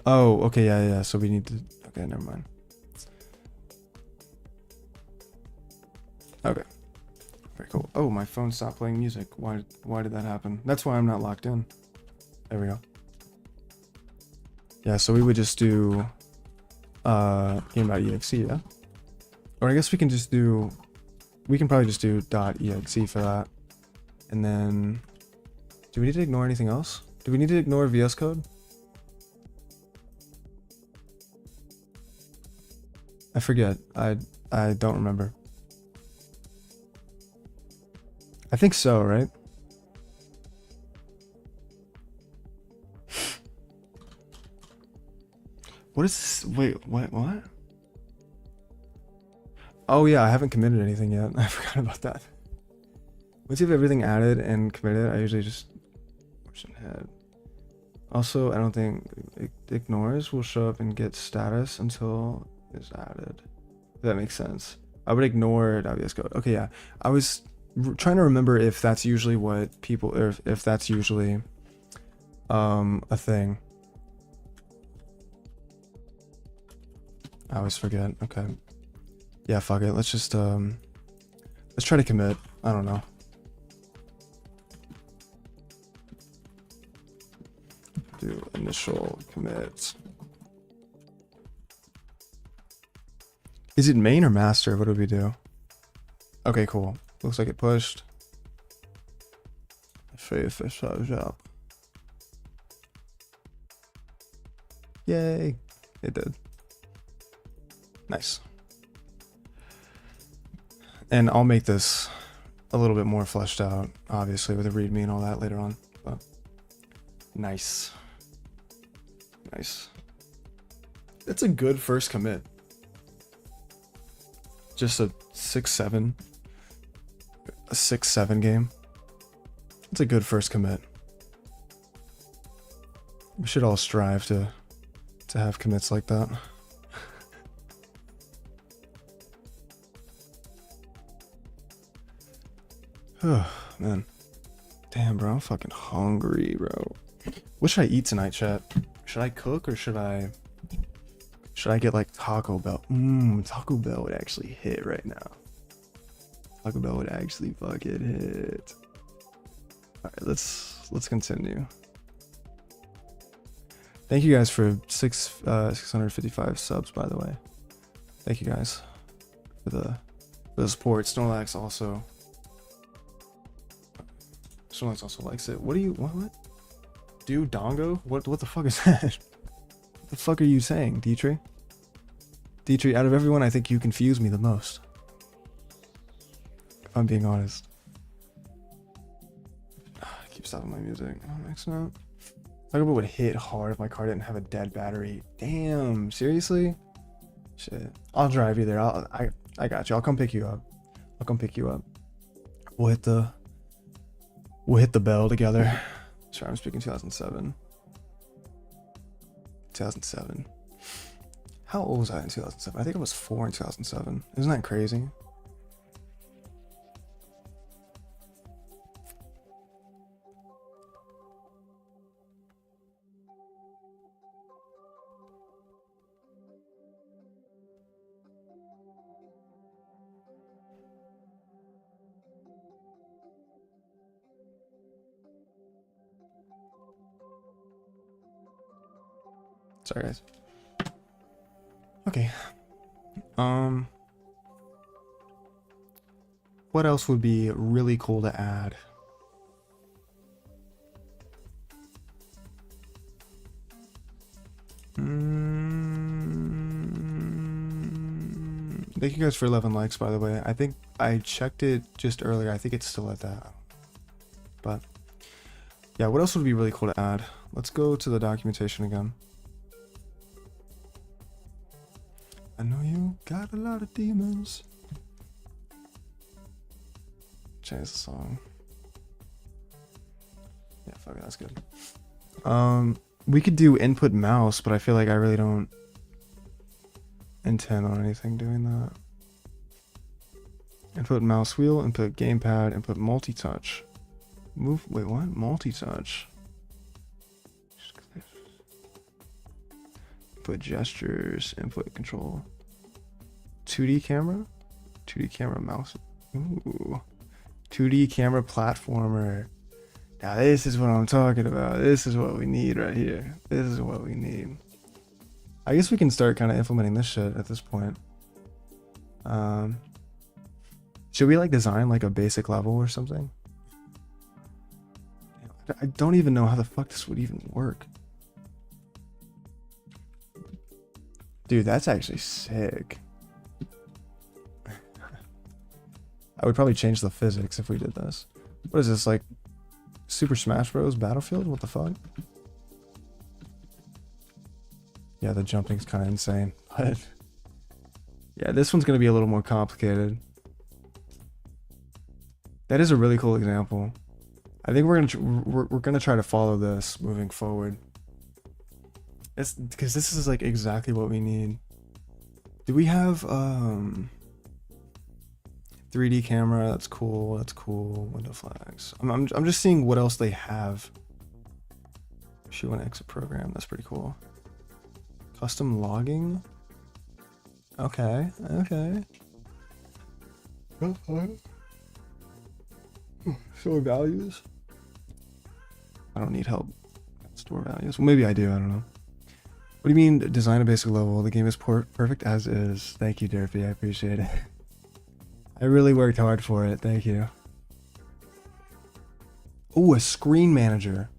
[SPEAKER 1] Oh, okay, yeah. So we need to, okay, never mind. Okay, very cool. Oh, my phone stopped playing music. Why did that happen? That's why I'm not locked in. There we go. Yeah, so we would just do game.exe, yeah? Or I guess we can just do, we can probably just do .exe for that. And then, do we need to ignore anything else? Do we need to ignore VS Code? I forget. I don't remember. I think so, right? What is this? Wait, what? Oh yeah, I haven't committed anything yet. I forgot about that. Once you have everything added and committed, I usually just push ahead. Also, I don't think ignores will show up and get status until it's added. If that makes sense. I would ignore VS Code. Okay, yeah. I was trying to remember if that's usually what people, or if that's usually a thing. I always forget. Okay. Yeah, fuck it. Let's just let's try to commit. I don't know. Do initial commit. Is it main or master? What did we do? Okay, cool. Looks like it pushed. Let's see if this shows up. Yay! It did. Nice. And I'll make this a little bit more fleshed out, obviously, with a readme and all that later on. But nice. Nice. That's a good first commit. Just a 6-7. A 6-7 game. It's a good first commit. We should all strive to have commits like that. Oh, man. Damn, bro. I'm fucking hungry, bro. What should I eat tonight, chat? Should I cook or should I get like Taco Bell? Taco Bell would actually hit right now. Taco Bell would actually fucking hit. Alright, let's continue. Thank you guys for 655 subs, by the way. Thank you guys for the support. Snorlax also likes it. What? Dude, Dongo? What the fuck is that? What the fuck are you saying, Dietrich? Dietrich, out of everyone, I think you confuse me the most. If I'm being honest. I keep stopping my music. Oh, next note. Talk about would hit hard if my car didn't have a dead battery. Damn, seriously? Shit. I'll drive you there. I got you. I'll come pick you up. We'll hit the bell together. Sorry, I'm speaking 2007. 2007. How old was I in 2007? I think I was 4 in 2007. Isn't that crazy? Sorry, guys. Okay. What else would be really cool to add? Thank you guys for 11 likes, by the way. I think I checked it just earlier. I think it's still at that. But yeah, what else would be really cool to add? Let's go to the documentation again. I know you got a lot of demons. Change the song. Yeah, fuck it, that's good. We could do input mouse, but I feel like I really don't intend on anything doing that. Input mouse wheel, input gamepad, input multi-touch. Move, wait, what? Multi-touch. Input gestures, input control. 2D camera? 2D camera mouse. Ooh. 2D camera platformer. Now this is what I'm talking about. This is what we need right here. This is what we need. I guess we can start kind of implementing this shit at this point. Should we like design like a basic level or something? I don't even know how the fuck this would even work. Dude, that's actually sick. I would probably change the physics if we did this. What is this, like Super Smash Bros. Battlefield? What the fuck? Yeah, the jumping's kind of insane, but yeah, this one's gonna be a little more complicated. That is a really cool example. I think we're gonna try to follow this moving forward. It's because this is like exactly what we need. Do we have 3D camera? That's cool. That's cool. Window flags. I'm just seeing what else they have. Shoot one exit program. That's pretty cool. Custom logging. Okay. Okay. Store values. I don't need help. Store values. Well, maybe I do. I don't know. What do you mean design a basic level? The game is perfect as is. Thank you, Derpy. I appreciate it. I really worked hard for it. Thank you. Oh, a screen manager.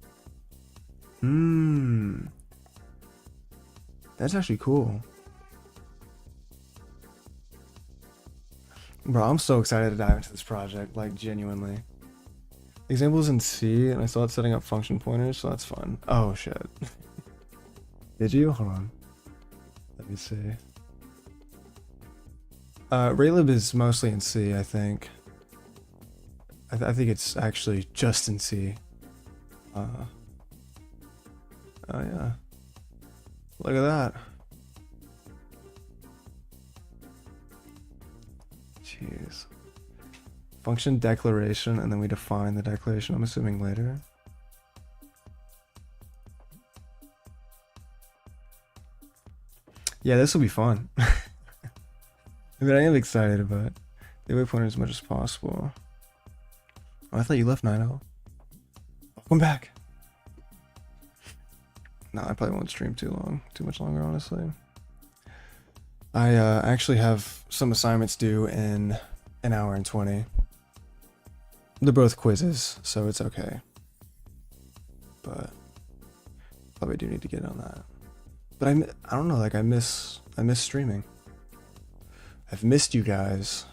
[SPEAKER 1] That's actually cool. Bro, I'm so excited to dive into this project, like genuinely. Examples in C, and I still have setting up function pointers, so that's fun. Oh shit. Did you? Hold on. Let me see. Raylib is mostly in C, I think. I think it's actually just in C. Oh yeah. Look at that. Jeez. Function declaration, and then we define the declaration, I'm assuming later. Yeah, this will be fun. I mean, I am excited about it. The waypointer as much as possible. Oh, I thought you left 9-0. Welcome back. No, I probably won't stream too much longer, honestly. I actually have some assignments due in an hour and 20. They're both quizzes, so it's okay. But probably do need to get on that. But I don't know, like I miss streaming. I've missed you guys.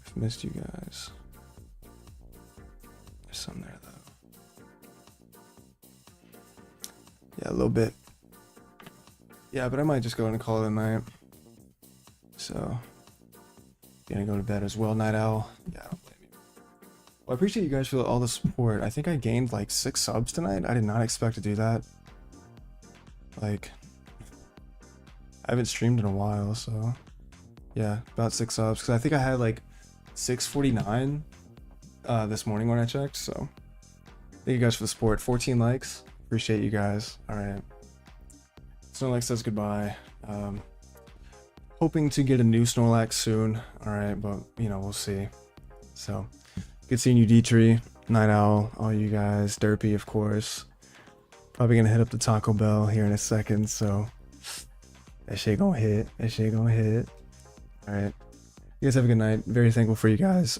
[SPEAKER 1] I've missed you guys. There's some there though. Yeah, a little bit. Yeah, but I might just go and call it a night. So, gonna go to bed as well, Night Owl. Yeah, I don't blame you. Well, I appreciate you guys for all the support. I think I gained like 6 subs tonight. I did not expect to do that. Like, I haven't streamed in a while, so yeah, about 6 subs. Because I think I had like 649 this morning when I checked. So, thank you guys for the support. 14 likes. Appreciate you guys. All right. Snorlax says goodbye. Hoping to get a new Snorlax soon. Alright, but you know, we'll see. So, good seeing you, D-Tree, Night Owl, all you guys, Derpy, of course. Probably gonna hit up the Taco Bell here in a second, so that shit gonna hit. That shit gonna hit. Alright. You guys have a good night. Very thankful for you guys.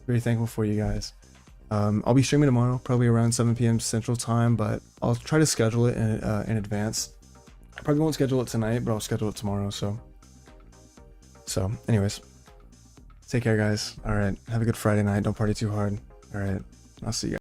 [SPEAKER 1] Very thankful for you guys. I'll be streaming tomorrow, probably around 7 p.m. Central Time, but I'll try to schedule it in advance. I probably won't schedule it tonight, but I'll schedule it tomorrow, so anyways. Take care, guys. Alright, have a good Friday night. Don't party too hard. Alright, I'll see you guys.